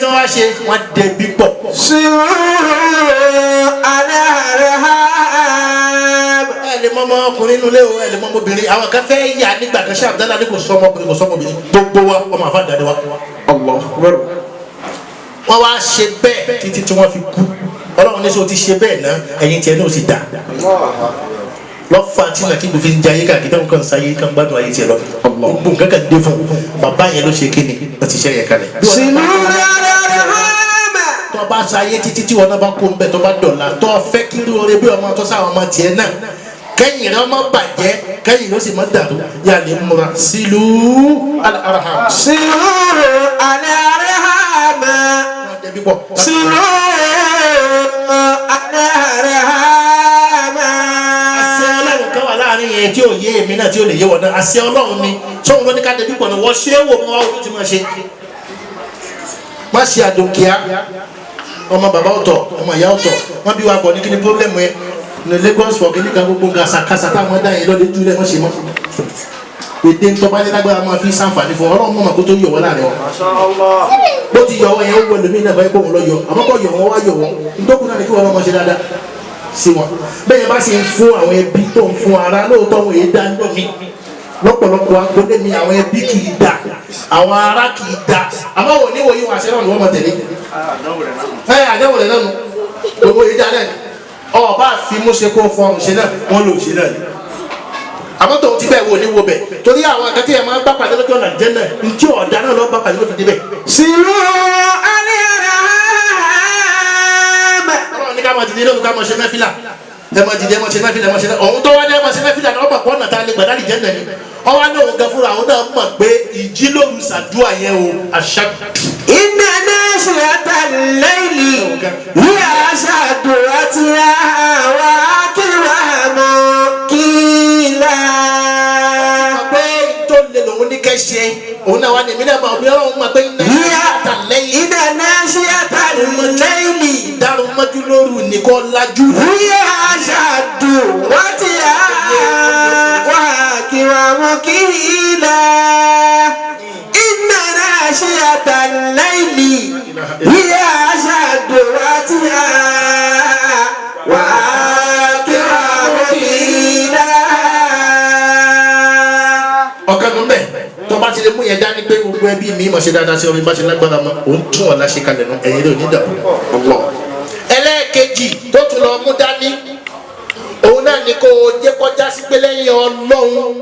tí wọ́n wá ṣe wọ́n dẹbi pọ̀. Siru al-arham. ẹ lè mọ ọmọkùnrin nínú ilé o ẹ lè mọ ọmọbìnrin àwọn kan fẹ́ yà nígbà kan ṣe Abdallah ní kò sọ ọmọkùnrin kò sọ ọmọbìnrin gbogbo wa ọmọ àfa dàdé wa. wọ́n wá ṣe bẹ́ẹ̀ títí tí wọ́n fi kú Ọlọ́run ní sọ ti ṣe bẹ́ẹ̀ náà ẹ̀yin tiẹ̀ náà sì dà lọ́fà tí nàkí gbòfin ń jayé káàkiri táwọn kan sáyé kan gbádùn ayé tiẹ̀ lọ gbogbo nǹkan kan dé fún bàbá yẹn ló ṣe kéde wọ́n ti ṣe yẹn kalẹ̀. Siru al-arham. tó bá sáyé títí tí wọn náà bá kó ń bẹ tó bá dọ̀la tó fẹ́ kí ló rẹ bí ọmọ tó sáwọn ọmọ tiẹ̀ náà kẹ́yìn rẹ ọmọ bàjẹ́ kẹ́yìn ló sì mọ́ dàrú yà lè múra Siru al-arham. Siru al-arham. Siru al-arham. láàrin yẹn tí ò yé èmi náà tí ò lè yé wọn náà àṣẹ Ọlọ́run ni sóhun ló ní ká débi pọ̀ ní wọ́n ṣé wò mọ́ wá ojú tí wọ́n ṣe. má ṣe àdókìá ọmọ bàbá ọ̀tọ̀ ọmọ ìyá ọ̀tọ̀ wọ́n bí wa pọ̀ ní kí ni pọ́blẹ́mù ẹ ní Lagos for kí ní kan gbogbo gàṣàkàṣà táwọn dá yẹn lọ́dẹ jùlẹ̀ wọ́n ṣe mọ́. èdè ńtọ́ba ní lágbára máa fi sàǹfààní fún Ọlọ́run mọ̀ kó tó yọ wọ́n láàrin wọn. bó ti yọ wọ́n yẹn ó wọ lómi náà báyìí kó wọn lọ yọ àmọ́ kó yọ wọ́n wá yọ wọ́n ntọ́kùn náà ní kí wọ́n lọ́ mọ ṣe dáadáa sí wọn bẹ́ẹ̀ bá sì ń fún àwọn ẹbí tó ń fún ara lóòótọ́ wọn èyí dá nígbà mi lọ́pọ̀lọpọ̀ agbóde mi àwọn ẹbí kì í dá àwọn ará kì í dá àmọ́ wò ní wòye wọn àṣẹ náà ni wọ́n mọ̀ tẹ̀lé àdéhùn rẹ̀ náà nù gbogbo yìí dá náà ni ọba àfimú ṣe kó fọ ọ̀hún ṣe náà wọ́n lò ṣe náà ni àmọ́ tó ti bẹ́ẹ̀ wò ní wo bẹ̀ torí àwọn akẹ́kẹ́ yẹn máa ń bá pàdé lókè ọ̀nà jẹ́ náà ntí ọ̀dà náà lọ́ bá pàdé lókè débẹ̀. Siru al-arham. ní ká máa dìde lónìí ká máa ṣe mẹ́fìlà ẹ máa dìde ẹ máa ṣe mẹ́fìlà ẹ máa ṣe náà ọ̀hún tó wá ní ẹ máa ṣe mẹ́fìlà náà ọmọ àpọ̀ ọ̀nà tá a lè gbàdá lè jẹ́ nà ní ọwọ́ ní òun gan fúnra òun náà mọ̀ pé ìjí lóru ṣàdúrà yẹn o àṣà. Inna nashiyata al-layli hiya ashaddu wat'iya wa aqwamu qila. pé tó lè lòun ní kẹ́ ṣe òun náà wà ní ìmílẹ̀ máa bí ọlọ́run máa pé Inna nashiyata al-layli dárò mọ́jú lóru nìkan lajú. hiya ashaddu wat'iya wa aqwamu qila. Inna nashiyata al-layli hiya ashaddu wat'iya wa aqwamu qila. ọ̀gá ló ń bẹ̀ tó bá ti lè mú yẹn dání pé gbogbo ẹbí mi máa ṣe dáadáa sí ọmọ ìbá ṣe lágbára mọ́ òun tún ọ̀la ṣe kalẹ̀ nù ẹ̀yìn rẹ̀ ò ní dàbọ̀. ẹlẹ́ẹ̀kejì tó tún lọ mú dání òun náà ni kò jẹ́ kọjá sí pé lẹ́yìn Ọlọ́run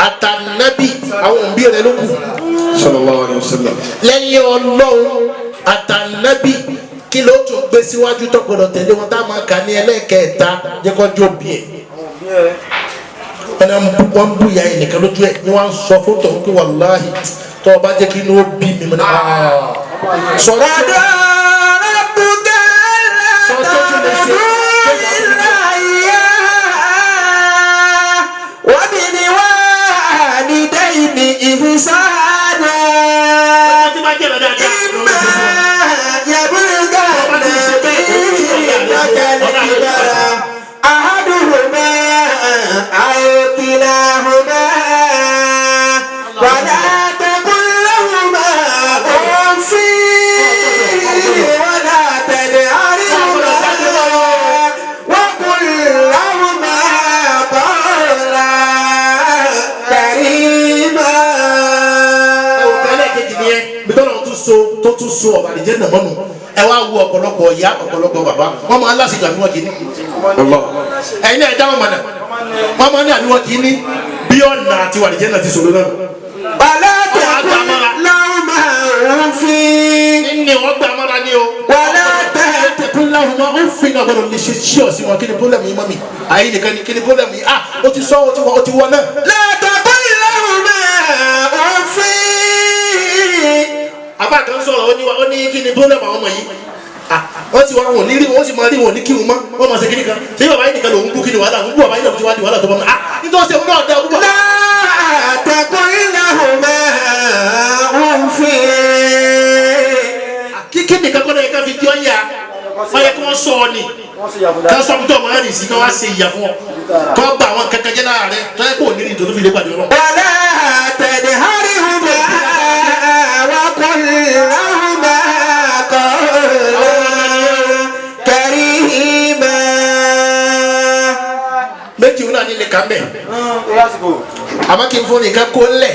àtànábì àwọn òbí rẹ̀ ló kù. Sallallahu alaihi wasallam. lẹ́yìn Ọlọ́run àtànábì kí ló tún gbé síwájú tó gbọdọ̀ tẹ̀lé wọn tá a máa kà ní ẹlẹ́ẹ̀kẹta jẹ́ kọjú òbí ẹ̀. wọ́n ń bú ìyá yìí nìkan lójú ẹ̀ ni wọ́n ń sọ fún tòun pé wàláhì tó o bá jẹ́ kí inú ó bí mi mọ́ ní. sọ̀rọ̀ tó tún so ọba àdìjẹ nàmọ nù ẹ wá wo ọ̀pọ̀lọpọ̀ ìyá ọ̀pọ̀lọpọ̀ bàbá wọn máa ń lásìkò àbí wọn kì í ní. ẹ̀yin náà ẹ dáhùn mọ̀nà wọn máa ń ní àbí wọn kì í ní bí ọ̀nà àti àdìjẹ náà ti sọ̀rọ̀ náà. wàlá tẹ̀kún láwọn máa ń fi. ní wọn gbà mọ́ra ní o. wàlá tẹ̀kún láwọn máa ń fi náà gbọdọ̀ lè ṣe ṣíọ̀ sí wọn kí ni pọ́lẹ́mù yìí mọ́ mi àyè nìkan ni kí ni pọ́lẹ́mù yìí ah ó ti sọ ó ti wọ náà. látàkùn láwọn máa ń fi. àbá kan sọ̀rọ̀ ó ní kí ni pọ́lẹ́mù àwọn ọmọ yìí wọ́n ti wá wọn ní rí wọ́n sì máa rí wọn ní kírun mọ́ wọ́n máa ṣe kíní kan ṣé bàbá yìí nìkan lòún bú kí ni wàhálà ń bú bàbá yìí náà ti wá di wàhálà tó bọ́ mọ́ nítorí ṣe náà dá púpọ̀. látàkùn láwọn máa ń fi. kíkí nìkan kọ́ lóye ká fi di ọ́ yá wọ́n yẹ kí wọ́n sọ ọ ni ká sọ bí tó ọmọ rẹ̀ sí ká wá ṣe ìyà fún ọ kọ́ gba àwọn kankan jẹ́ lára rẹ̀ tó yẹ kó ní ìdòdó fi lé pàdé ọlọ́. wàlá tẹ̀lé hárí hùmà wà kò láhùmà méjì wọn náà nílé kàmbẹ̀ àmọ́ kí n fún nìkan kó lẹ̀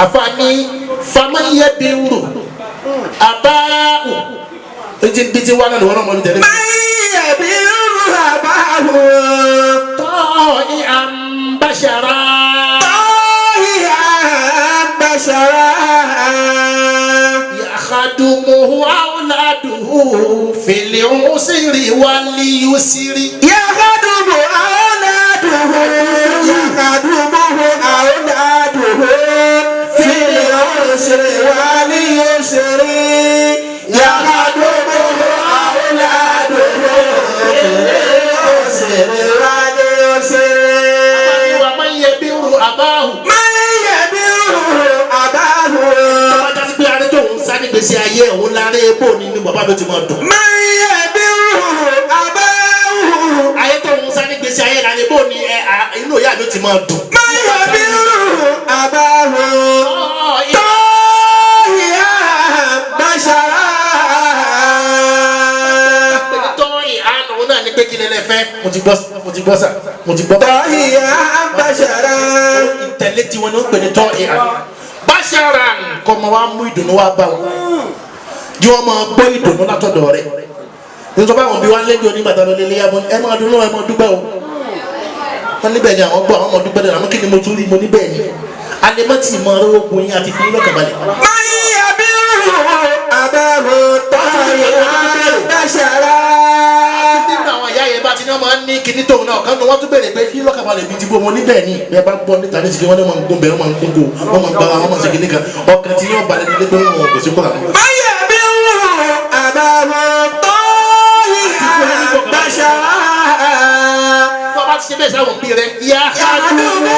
àfààní famayẹ bí ń rò àbáwò etí bí ti wá náà lọ́wọ́ náà mọ́ ní tẹ̀lé. mayẹ bí ń rò àbáwò. tọ́ ìhàmbàṣàrà. يخدمه أولاده في العسر واليسر يخدمه أولاده في العسر واليسر يخدمه أولاده في العسر واليسر ومن يبر أباه gbèsè ayé òun lára ebó ni ní bàbá ló ti máa dùn. máyà bí òun abáwò. ayé tó ń sá ní gbèsè ayé lára ebó ni inú ìyá ló ti máa dùn. máyà bí òun abáwò. tó ìyá bàṣàrà. tó ìyá òun náà ní pé kí lẹ́lẹ́ fẹ́ mo ti gbọ́ sà mo ti gbọ́. tó ìyá bàṣàrà. ìtẹ̀lé tiwọn ni ó ń pè ní tọ́ ìyá. bàṣàrà kọ́ ma wá mú ìdùnnú wá bá wọn jí wọn máa gbọ́ ìdùnnú látọ̀dọ̀ rẹ̀ nítorí báwọn bí wọn lé ní onígbàtà lọ lélẹ́yà mọ́ ẹ máa dùnnú ẹ máa dúpẹ́ o wọn níbẹ̀ ni àwọn gbọ́ àwọn máa dúpẹ́ dẹ̀ àmọ́ kí ni mo tún rí mo níbẹ̀ ni alẹ́mọ́tì mọ ọ̀rọ̀ ogun yín àti fún lọ́kàbalẹ̀. máyà bí àbẹ̀wò tọ́yì àbẹ̀ṣẹ̀rẹ̀. nínú àwọn ìyá yẹn bá ti ní wọn máa ń ní kinní tóun náà kan ní wọn tún bèrè pé kí lọ́kàbalẹ̀ bíi ti bó mo níbẹ̀ ni bí ẹ bá gbọ́ níta ní sìkì wọn ní wọn gún bẹ́ẹ̀ wọn máa ń gún go wọn máa ń gbára wọn máa ń segin nìkan ọkàn tí yóò balẹ̀ nílé pé wọn kò sí kúrò. máyà bí àbẹ̀wò tọ́yì àbẹ̀ṣẹ̀rẹ̀. tó bá ti ṣe bẹ́ẹ̀ sáwọn bí rẹ yá àdúgbò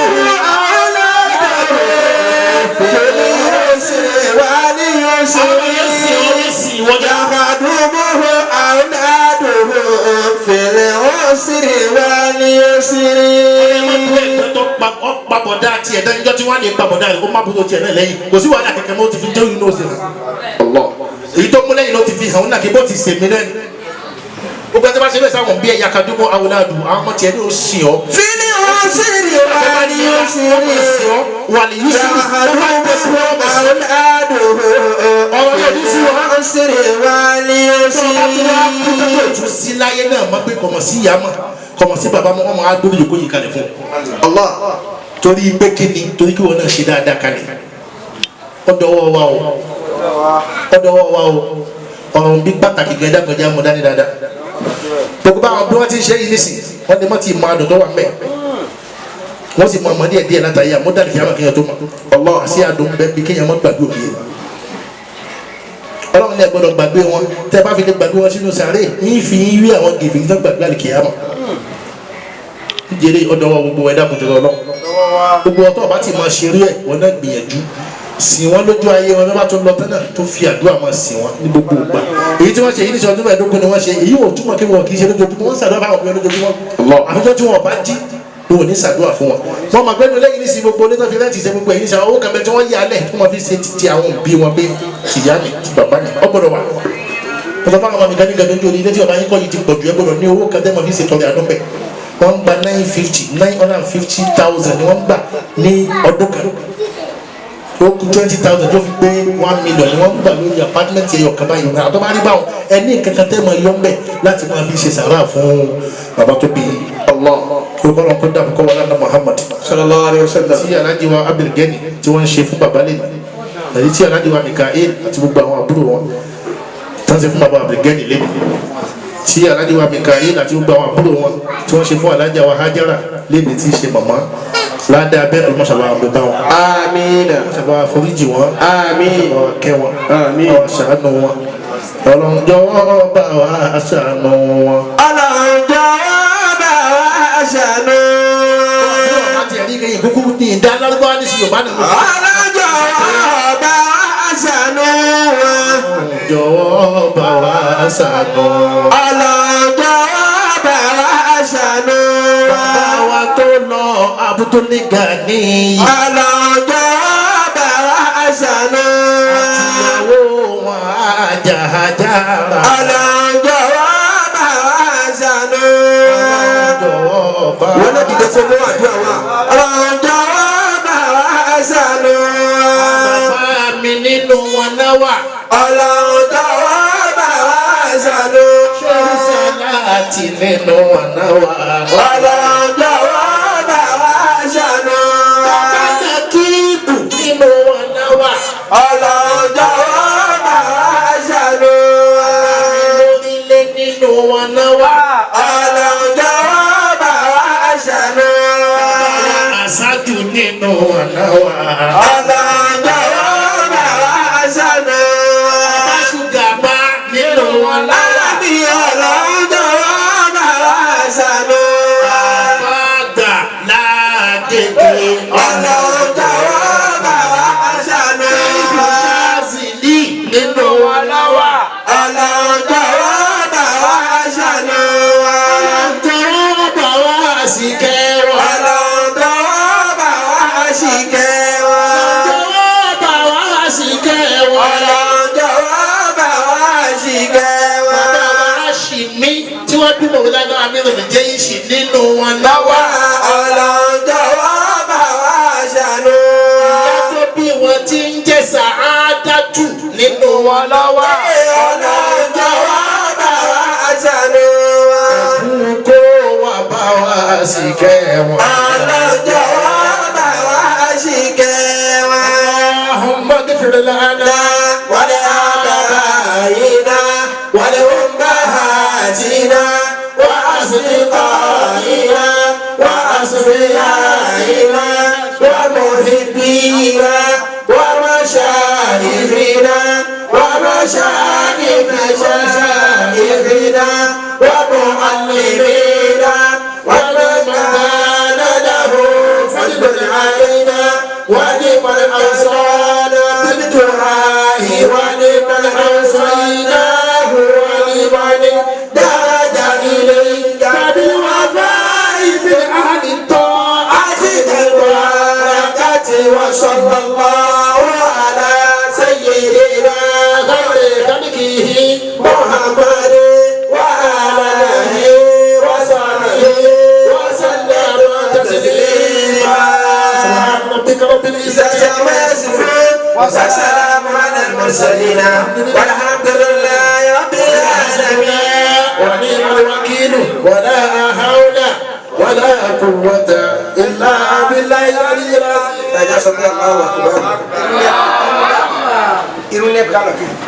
papọ̀dá tiẹ̀ dájọ́ tí wọ́n lè papọ̀dá rẹ̀ kó má bóyá tiẹ̀ náà lẹ́yìn kò sí wàhálà kẹ̀kẹ́ mọ́ ti fi jẹ́ inú ọ̀sẹ̀ rẹ̀ èyí tó mú lẹ́yìn ló ti fi hàn náà kí bó ti sèmi lẹ́nu gbogbo ẹni tó bá ṣe bẹ́ẹ̀ sáwọn bí ẹ̀yà kadúgbò awoladu àwọn ọmọ tiẹ̀ ní o sì ọ́. fili osiri wali osiri wàlí yìí sí ọ̀rọ̀ yóò ní sí wọn. osiri wali osiri. tún sí láyé náà mọ̀ pé kọ̀mọ̀ sí ìyá mọ̀ kọ̀mọ̀ sí bàbá mọ̀ ọmọ agbórí yòókù yìí kalẹ̀ fún Allah torí pé kíni torí kí wọn náà ṣe dáadáa kalẹ̀ ọ̀dọ̀wọ́ wa o ọ̀dọ̀wọ́ wa o ọ̀rọ̀ bí pàtàkì gẹ̀ẹ́dá gbẹ̀dá mọ̀ dání dáadáa gbogbo báwọn bí wọ́n ti ń ṣe yìí nísìn wọ́n ní wọ́n ti mọ àdùn tó wà mẹ́ wọ́n sì mọ ọmọ díẹ̀ díẹ̀ látàrí àmúdàlì fìyàmà kéèyàn tó mọ̀ Allah àti àdùn bẹ́ẹ̀ bí kéèyàn mọ́ gbàgbé òbí yẹn Ọlọ́run ní ẹ gbọ́dọ̀ gbàgbé wọn tẹ́ bá fi lè gbàgbé wọn sínú sàárè yín fi yín rí àwọn gèfè tó gbàgbé àlè kìyàmà jèrè ọ̀dọ̀ wọn gbogbo ẹ̀dá kùtù lọ gbogbo ọtọ bá ti máa ṣeré ẹ wọn náà gbìyànjú sìn wọn lójú ayé wọn lọ́ba tó lọ tán náà tó fi àdúrà máa sìn wọn ní gbogbo ìgbà èyí tí wọ́n ṣe yìí ní sọ ọdún mẹ́ẹ̀ẹ́dógún ni wọ́n ṣe èyí ò túmọ̀ kí wọn kì í ṣe lójoojúmọ́ wọ́n ṣàdúrà fáwọn ọkùnrin lójoojúmọ́ àfijọ́ tí wọn bá jí ni wọn ní ṣàdúrà fún wọn wọn máa gbẹ́nu lẹ́yìn ní sí gbogbo onítàn fi láti ṣe gbogbo èyí ní sọ owó kan bẹ tí wọ́n yà á lẹ̀ tí wọ́n fi ṣe ti àwọn òbí wọn pé ìyá mi ti bàbá mi ọ gbọ́dọ̀ wà wọ́n fáwọn ọmọ mi kan ní gàdúrà ní ilé tí ọba yín kọ́ yìí ti pọ̀ jù ẹ gbọ́dọ̀ ní owó kan tẹ́ mọ̀ fi ṣe tọrẹ àdúgbẹ̀ wọ́n gba 950,000 ni wọ́n gbà ní ọdún kan ó kú 20,000 tó fi pé 1 million ni wọ́n gbà lórí apartment ẹ̀yọ kan báyìí náà àtọ́ bá rí báwọn ẹni kankan tẹ́ mọ yọ mbẹ́ láti máa fi ṣe sàrà fún bàbá tó bí Allah kó bọ́lá kó dàbí kó wọlé ní Muhammad sallallahu alayhi wa sallam tí alájí wa Abdulgani tí wọ́n ń ṣe fún bàbá lẹ́nu àti tí alájí wa Mikael àti gbogbo àwọn àbúrò wọn tán ṣe fún bàbá Abdulgani lẹ́nu tí alájí wa Mikael àti gbogbo àwọn àbúrò wọn tí wọ́n ṣe fún alájí wa Hajara lẹ́nu tí ṣe màmá ládàá abẹ́rẹ́ mọ́ṣáláà àbẹ̀ bá wọn. amiina. mọ́ṣáláà foríjì wọn. amiin. mọ́ṣáláà kẹ́ wọn. amiin. mọ́ṣáláà ṣàánú wọn. Ọlọ́run jọ̀wọ́ bá wa ṣàánú wọn. Ọlọ́run jọ̀wọ́ bá wa ṣàánú wọn. ọlọ́run àti ẹ̀rí kẹ́yìn kúkú ní ìdánilárúbá ní sí Yorùbá nìkan. Ọlọ́run jọ̀wọ́ bá wa ṣàánú wọn. jọ̀wọ́ bá wa ṣàánú wọn. Ọlọ́run jọ̀wọ́ bá wa ṣàánú wọn. bàbá wa tó lọ Abdulgani nìyí. Ọlọ́run jọ̀wọ́ bá wa ṣàánú wọn. àtìyàwó wọn Hajara. Ọlọ́run jọ̀wọ́ bá wa ṣàánú wọn. jọ̀wọ́ ọba. wọn náà dìde fún mọ́ àdúrà wa. ọlọ́run jọ̀wọ́ bá wa ṣàánú. bàbá mi nínú wọn náà wà. ọlọ́run jọ̀wọ́ bá wa ṣàánú. láti nínú wọn náà wà. ọlọ́run jọ̀wọ́ bá wa ṣàánú. bàbá Nàkíbù nínú wọn náà wà. ọlọ́run jọ̀wọ́ bá wa ṣàánú. lórílẹ̀ nínú wọn náà wà. ọlọ́run jọ̀wọ́ bá wa ṣàánú. Àṣàjù nínú wọn náà wà. ọlọ́run jọ̀wọ́ bá wa ṣàánú. Ṣúgà bá nínú wọn náà wà. alábí ọlọ́run jọ̀wọ́ bá wa ṣàánú. Àbágbà láàgègè. ọlọ́run jọ̀wọ́ bá wa ṣàánú. Ṣáàzìlì nínú wọn náà wà. ọlọ́run jọ̀wọ́ bá wa ṣàánú. Jọ̀wọ́ bá wá sí kẹwàá. ọlọ́run jọ̀wọ́ bá wa ṣìkẹ́ wa. Jọ̀wọ́ bá wá sí kẹwàá. ọlọ́run jọ̀wọ́ bá wa ṣìkẹ́ wa. Bàbá wa ṣì mí tí wọ́n bímọ wọlé agbára mi lòdì jẹ́ ìṣì nínú wọn náà wà. ọlọ́run jọ̀wọ́ bá wa ṣàánú. Ìyá tó bí wọn ti ń jẹ́ Sàádátù nínú wọn náà wà. ọlọ́run jọ̀wọ́ bá wa ṣàánú. Kó wà bá wá sí kẹwàá. ọlọ́run jọ̀wọ́ bá wa ṣìkẹ́ wa. Allahumma ghfir lana ولآبائنا ولأمهاتنا وأصدقائنا وأصفيائنا ومحبينا ومشايخنا ومشايخ مشايخنا ومعلمينا ومن كان له فضل علينا ولمن أوصانا بالدعاء ولمن أوصيناه ولمن دعا إليك بالوفاء بالعهد الطاعة المباركة وصلى الله على سيدنا خير خلقه محمد وآله وصحبه وسلم تسليما. سبحان ربك رب العزة عما يصفون وسلام على المرسلين والحمد لله رب العالمين. ونعم الوكيل ولا حول ولا قوة إلا بالله العلي العظيم.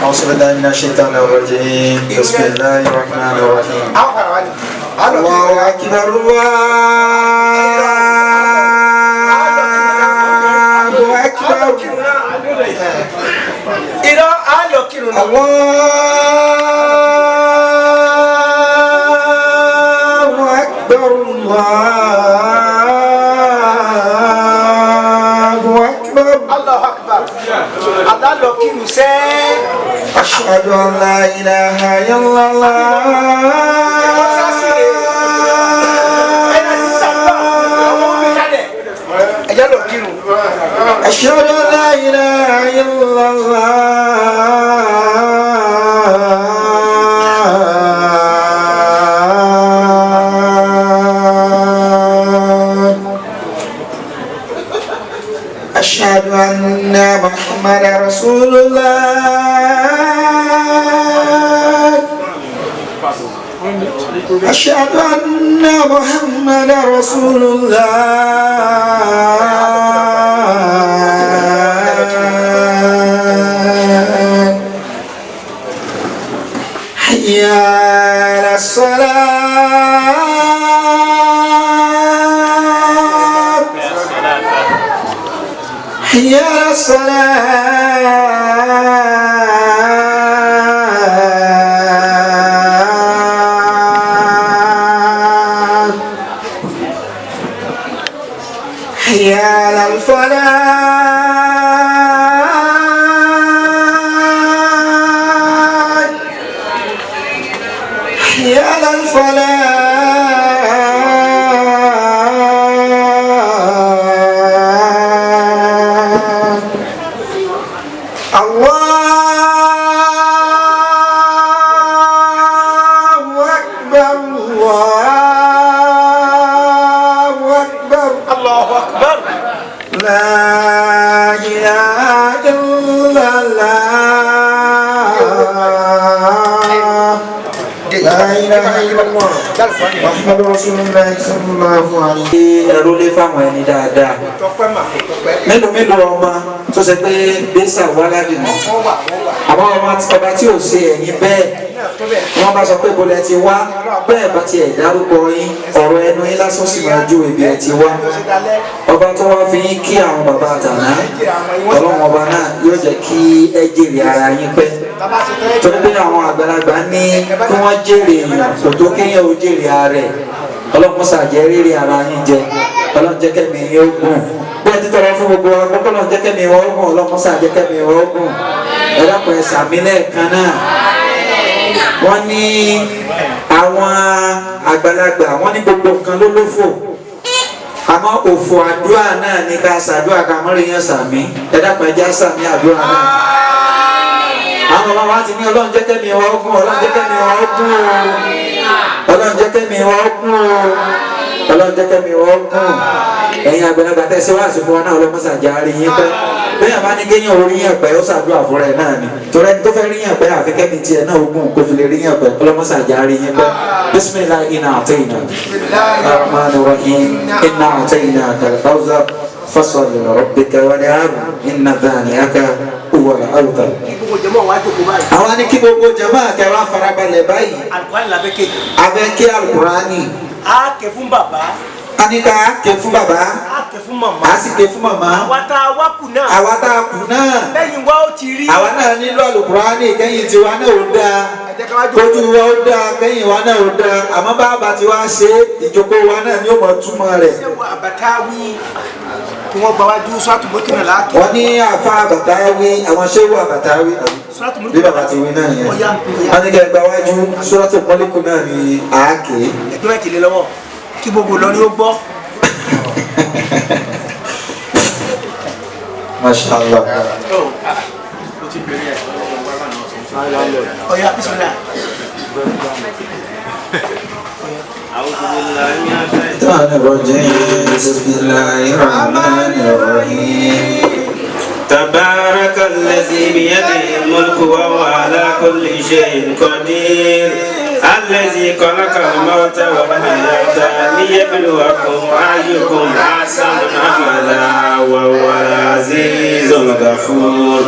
أعوذ بالله من الشيطان الرجيم بسم الله الرحمن الرحيم. الله أكبر الله أكبر الله أكبر الله أكبر أشهد أن لا إله إلا الله أشهد أن لا إله إلا الله أشهد أن محمد رسول الله أشهد أن محمد رسول الله حي على الصلاة حي على الصلاة حي على الفلاح حي على الفلاح الله أكبر الله Muhammadu Rasulullah sallallahu alaihi. Ẹ̀rú lé fáwọn ẹni dáadáa. Mélòó ọmọ tó ṣe pé bẹ́sà wà ládìí nù. Àwọn ọba tí ò ṣe ẹ̀yìn bẹ́ẹ̀ wọ́n bá sọ pé bọ́lẹ̀ ti wá bẹ́ẹ̀ bá ti ẹ̀ dárúkọ yín ọ̀rọ̀ ẹnu yín lásán sì máa ju ibi ẹ̀ ti wá. Ọba tó wá fi yín kí àwọn bàbá àtàná ọlọ́run ọba náà yóò jẹ́ kí ẹ jèrè ara yín pẹ́. Torí pé àwọn àgbàlagbà ní kí wọ́n jèrè èèyàn kò tó kéèyàn ó jèrè ara ẹ̀. Ọlọ́run ṣàjẹ́ rírì ara yín jẹ ọlọ́run jẹ́ kẹ́mi yín ó gùn. Bẹ́ẹ̀ ti tọrọ fún gbogbo wa kọ́kọ́ lọ́n jẹ́ kẹ́mi wọ́n gùn ọlọ́run ṣàjẹ́ kẹ́mi wọ́n gùn. Ẹ dákun ẹ sàmí lẹ́ẹ̀kan náà. Wọ́n ní àwọn àgbàlagbà wọ́n ní gbogbo nǹkan ló lófò àmọ́ òfò àdúrà náà ní ká ṣàdúrà ká mọ́rin yẹn sàmí ẹ dákun ẹja sàmí àdúrà náà. Àwọn bàbá wa ti ní ọlọ́run jẹ́ kẹ́mi wọ́n gùn ọlọ́run jẹ́ kẹ́mi wọ́n gùn ọlọ́run jẹ́ kẹ́mi wọ́n gùn ọlọ́run jẹ́ kẹ́mi wọ́n gùn. Ẹ̀yin àgbàlagbà tẹ̀sí wá sí fún wa náà ọlọ́mọṣàjà rí yín pẹ́ bẹ́ẹ̀ bá ní kéèyàn orí yẹn pẹ́ ó ṣàdúrà fún rẹ̀ náà ni torí ẹni tó fẹ́ rí yẹn pẹ́ àfikẹ́ mi tiẹ̀ náà ogún kò fi lè rí yẹn pẹ́ ọlọ́mọṣàjà rí yín pẹ́ bisimilahi inna atayna rahman rahim inna atayna kalkawza fasalli li rabbika wanhar inna dhaniyaka huwal abtar. Àwọn ní kí gbogbo jama kẹwàá farabalẹ̀ báyìí abẹ́kẹ́ alukurani a kẹ fún bàbá anika ké fún bàbá a kẹ fún màmá a sì ké fún màmá àwa tá a wá kù náà àwa tá a kù náà lẹ́yìn wa ó ti rí àwa náà nílò alukurani kẹ́yìn tiwa náà ò dáa kójú wa ó dáa kẹ́yìn wa náà ò dáa àmọ́ bàbá tí wàá ṣe ìjókòó wa náà ni ó mọ̀ túmọ̀ rẹ̀. ṣé wà àbàtà wí kí wọ́n gba wájú sọ́ọ̀tù mọ́kìnà láàkì. wọ́n ní àfa àbàtà wí àwọn ṣéwù àbàtà wí bí bàbá ti wí náà yẹn wọ́n ní kẹ́ gba wájú sọ́ọ̀tù mọ́líkù náà ní àáké. ẹ̀gbọ́n ẹ̀ kìlẹ̀ lọ́wọ́ kí gbogbo lọ ni ó gbọ́. Masha Allah. ọ̀ya bisimilá. أعوذ بالله من الشيطان الرجيم بسم الله الرحمن الرحيم تبارك الذي بيده الملك وهو على كل شيء قدير الذي خلق الموت والحياة ليبلوكم أيكم أحسن عملا وهو العزيز الغفور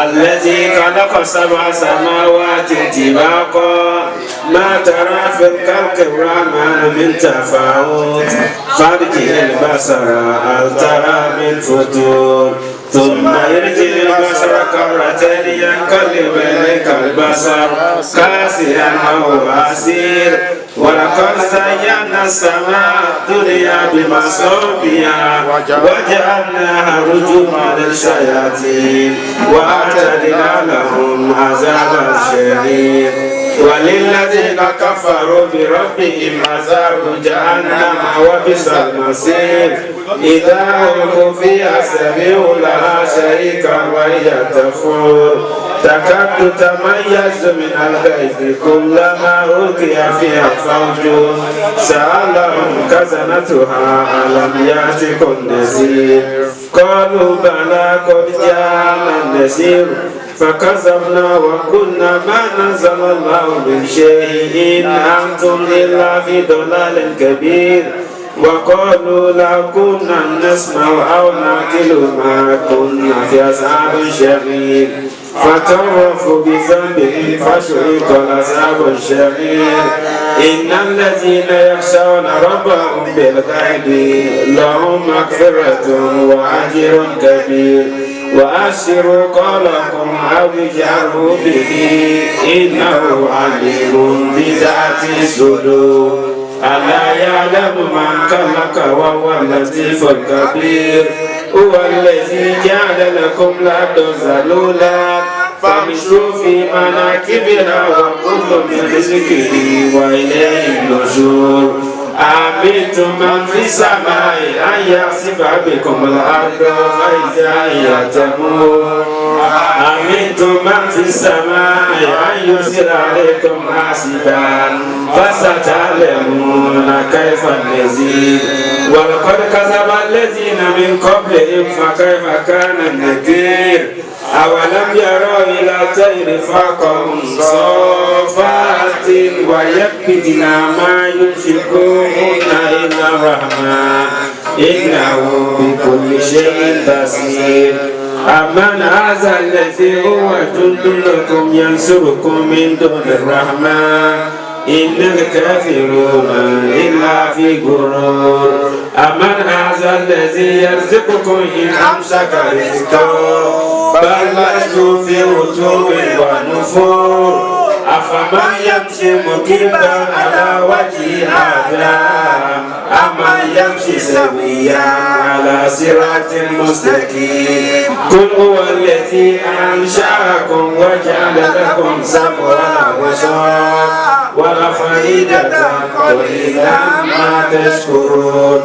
الذي خلق 7 سماوات طباقا ما ترى في الخلق الرحمن من تفاوت فارجع البصر هل ترى من فطور ثم يرجع البصر كرتين ينقلب إليك البصر خاسئا وهو حسير ولقد زينا السماء الدنيا بمصابيح وجعلناها رجوما للشياطين وأعتدنا لهم عذاب الشديد وللذين كفروا بربهم عذاب جهنم وبئس المصير إذا ألقوا فيها سمعوا لها شريكا وهي تفور تكاد تميز من الغيظ كلما ألقي فيها فوج سألهم خزنتها ألم يأتكم نذير قالوا بلى قد جاءنا النذير فكذبنا وقلنا ما نزل الله من شيء إن أنتم إلا في ضلال كبير وقالوا لو كنا نسمع أو نعقل ما كنا في أصحاب الشرير فتعرفوا بذنبهم فسحق العذاب الشرير إن الذين يخشون ربهم بالغيب لهم مغفرة وأجر كبير وأسروا قولكم أو اجهروا به إنه عليم بذات الصدور ألا يعلم من خلق وهو اللطيف الخبير هو الذي جعل لكم الأرض ذلولا فامشوا في مناكبها وكل من رزقه وإليه النشور أأمنتم من في السماء أن يخسف بكم الأرض فإذا هي تمور أأمنتم من في السماء أن يرسل عليكم حاسبا فستعلمون كيف النذير ولقد كذب الذين من قبلهم فكيف كان النكير أولم يروا إلى الطير فوقهم صافات ويقبضن ما يمسكون إلا الرحمن إنه بكل شيء بصير أمن هذا الذي هو جند لكم ينصركم من دون الرحمن إن الكافرون إلا في غرور أمن هذا الذي يرزقكم إن أمسك رزقه بل لجوا في عتو ونفور أفمن يمشي مكبا على وجه هذا أمن يمشي سويا على صراط مستقيم قل هو الذي أنشأكم وجعل لكم سمعا وبصرا وأفئدة قليلا ما تشكرون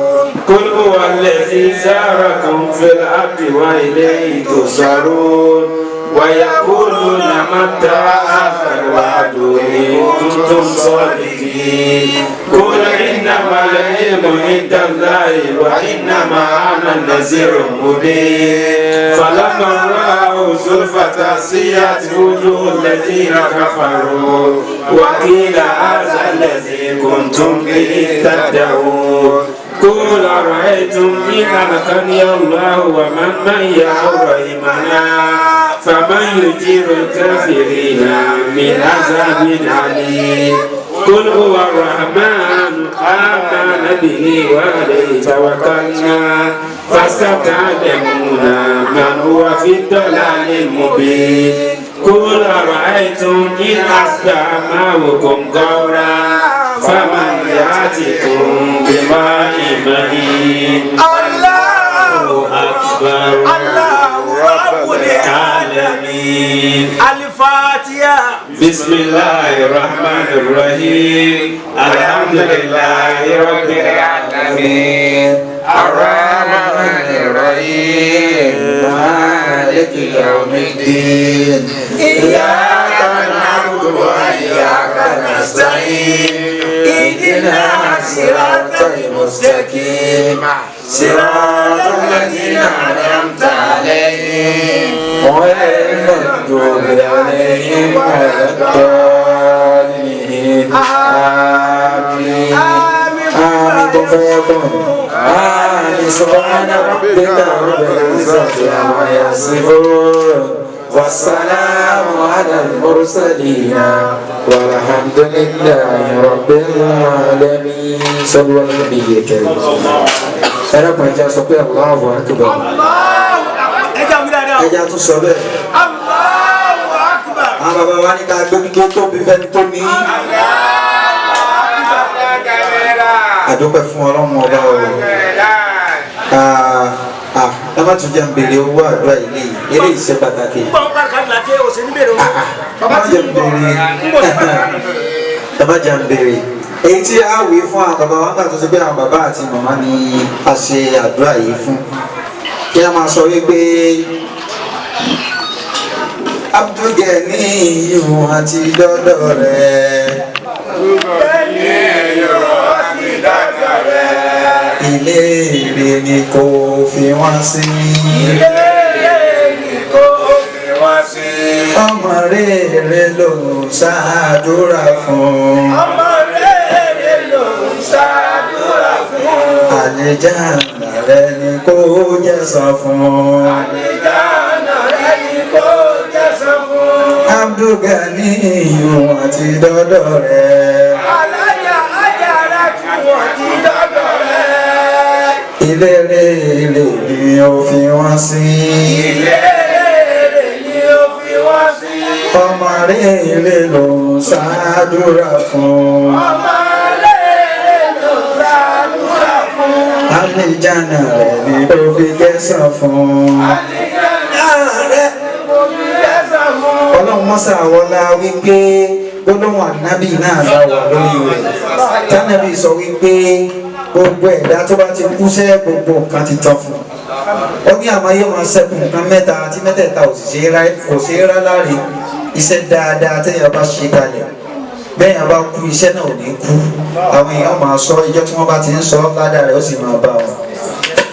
قل هو الذي زاركم في الأرض وإليه تحشرون ويقولون متى هذا الوعد إن كنتم صادقين قل إنما العلم عند الله وإنما أنا نذير مبين فلما رأوا زلفة سيئت وجوه الذين كفروا وقيل هذا الذي كنتم به تدعون قل أرأيتم إن أمكنني الله ومن معي أو رحمنا فمن يجير الكافرين من عذاب أليم قل هو الرحمن آمن به وعليه توكلنا فستعلمون من هو في الضلال المبين قل أرأيتم إن أصبح ماؤكم غورا فمن يأتيكم بماء مهين الله أكبر الله رب العالمين الفاتحة بسم الله الرحمن الرحيم الحمد لله رب العالمين الرحمن الرحيم مالك يوم الدين إياك نعبد وإياك نستعين اهدنا الصراط المستقيم صراط الذين أنعمت عليهم غير المغضوب عليهم ولا الضالين آمين آمين فيكون آمين سبحان ربك رب العزة عما يصفون والسلام على المرسلين والحمد لله رب العالمين صلى الله عليه وسلم. أنا كنت أقول الله أكبر. ẹja tún sọ bẹ́ẹ̀. Allahu Akbar. àwọn bàbá wa ní ká gbé kí ó tóbi fẹ́ni tó ní. àdúpẹ́ fún ọlọ́run ọba o. ẹ má tún jẹ́ ń béèrè owó àdúrà ilé yìí eléyìí ṣe pàtàkì. gbọ́n bá kàdúrà ké o ṣe ní bèrè o. ẹ má jẹ́ ń béèrè ẹ má jẹ́ ń béèrè. èyí tí a wí fún àwọn bàbá wa nígbà tó ṣe pé àwọn bàbá àti màmá ni a ṣe àdúrà yìí fún. kí a máa sọ wípé Abdulgani ìhùn àti dọ́dọ̀ rẹ̀. Abdulgani ìhùn àti dọ́dọ̀ rẹ̀. Ilé ire ni kò fi wọ́n sí. Ilé ire ni kò fi wọ́n sí. Ọmọ rere ló ń ṣàdúrà fún. Ọmọ rere ló ń ṣàdúrà fún. Àlejànà rẹ̀ ni kò jẹ́san fún. Àlejànà rẹ̀ ni kò jẹ́san fún. Abdulgani ìhùn àti dọ́dọ̀ rẹ̀. Alájà Ajára kí wọ́n ti dọ́dọ̀ rẹ̀. Ilé rere ni ó fi wọ́n sí. Ilé rere ni ó fi wọ́n sí. Ọmọ rere ló ń ṣàdúrà fún. Ọmọ rere ló ń ṣàdúrà fún. Àlejànà rẹ̀ ni ó fi kẹ́san fún. Àlejànà rẹ̀ ni ó fi kẹ́san fún. Ọlọ́run mọ́sá wọlá wípé gbólóhùn ànábì náà bá wà lórí rẹ̀. Tánàbì sọ wípé gbogbo ẹ̀dá tó bá ti kú sẹ́ gbogbo nǹkan ti tán fún. Ó ní àmáyé wọn sẹ́kù nǹkan mẹ́ta tí mẹ́tẹ̀ẹ̀ta ò sì ṣe é rá láre. Iṣẹ́ dáadáa téèyàn bá ṣe kalẹ̀. Bẹ́ẹ̀yàn bá kú iṣẹ́ náà ò ní kú. Àwọn èèyàn máa sọ ijọ́ tí wọ́n bá ti ń sọ ládàá rẹ̀ ó sì máa bá wọn.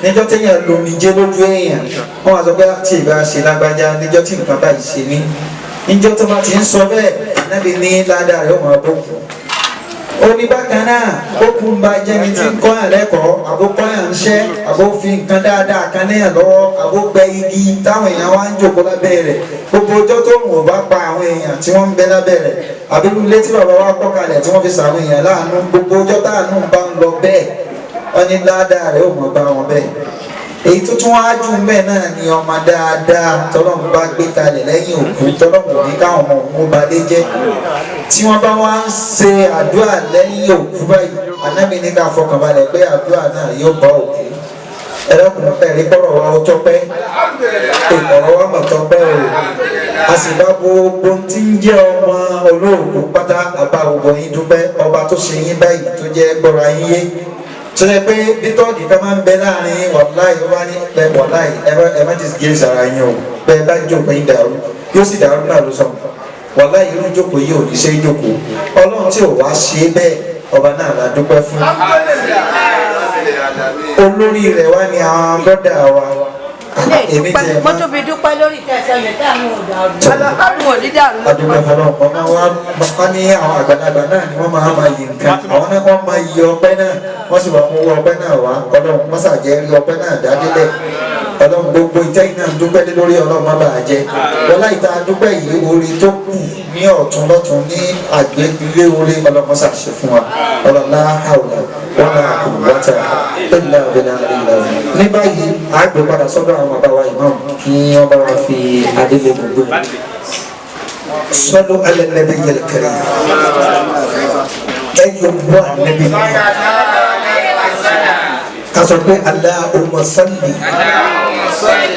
níjọ́ téèyàn lomi jẹ́ lójú èèyàn wọ́n wá sọ pé tí ìbá ṣe lágbájá níjọ́ tí nǹkan báyìí ṣe ní níjọ́ tó bá ti ń sọ bẹ́ẹ̀ nábì ní ládàá rẹ̀ ó máa bókun oní bákan náà bókun bá jẹ́ni tí ń kọ́ yàn lẹ́kọ̀ọ́ àbó kọ́ yàn ń ṣẹ́ àbó fi nǹkan dáadáa kan léyàn lọ́wọ́ àbó gbẹ́ igi táwọn èèyàn wá ń jòkó lábẹ́ rẹ̀ gbogbo ọjọ́ tó rùn ò bá pa àwọn èèyàn tí wọ́n ń bẹ lábẹ́ rẹ̀ àbí ilé tí bàbá wa kọ́ kalẹ̀ tí wọ́n fi sàwọn èèyàn láàánú gbogbo ọjọ́ táàánú bá ń lọ bẹ́ẹ̀ wọ́n ní ládàá rẹ̀ ó mọ̀ bá wọn bẹ́ẹ̀ èyí tó tún wáá jù bẹ́ẹ̀ náà ni ọmọ dáadáa tọ́lọ́mù bá gbé kalẹ̀ lẹ́yìn òkú tọ́lọ́mù ní káwọn ọmọ òun balẹ̀ jẹ́ tí wọ́n bá wá ń ṣe àdúrà lẹ́yìn òkú báyìí Ànábì ní ká fọkànbalẹ̀ pé àdúrà náà yóò bá òkú ẹlẹ́kùnrin pẹ̀lú kọ́rọ̀ wa ó tọ́pẹ́ ìkọ̀rọ̀ wa mọ̀ tọ́pẹ́ o a sì bá gbogbo tí ń jẹ́ ọmọ olóògùn pátá àbá gbogbo yín dúpẹ́ ọba tó ṣe yín báyìí tó jẹ́ gbọ́ra yín yé sọdẹ pé bítọ́ọ̀dì kan máa ń bẹ láàrin wàláì wá ní pẹ wàláì ẹ má ti gé sara yín o bẹ́ẹ̀ bá jókòó yín dàrú yóò sì dàrú náà ló sọ wàláì irú jókòó yìí ò ní ṣe jókòó Ọlọ́run tí ò wá ṣe bẹ́ẹ̀ ọba náà la dúpẹ́ fún olórí rẹ̀ wá ní àwọn bọ́dà wa èmi jẹ mo tún fi dúpẹ́ lórí tẹ̀sán yẹn táwọn ò dàrú àwọn ò ní dàrú lójú adúgbò fọlọ́ ọmọ wa bá ní àwọn àgbàlagbà náà ni wọ́n máa yí nǹkan àwọn náà wọ́n máa yí ọpẹ́ náà wọ́n sì wà mú ọpẹ́ náà wá Ọlọ́run mọ́sàjẹ́ rí ọpẹ́ náà dádélẹ̀ Ọlọ́run gbogbo ìtẹ́yìn náà dúpẹ́ lé lórí Ọlọ́run má bàa jẹ́ wọ́n láì ta dúpẹ́ yìí orí tó kù ní ọ̀tún lọ́tún ní àgbégbé orí Ọlọ́run mọ́sàṣe fún wa ọlọ́lá àwòrán wọn náà kò wáta ẹ̀dínlá ọ̀dẹ́nà ìlànà ní báyìí àgbẹ̀ padà sọ́dọ̀ àwọn bàbá wa ìmọ̀ kí wọ́n bá wa fi adélé gbogbo صلوا على النبي الكريم أيها النبي كصبي اللهم صل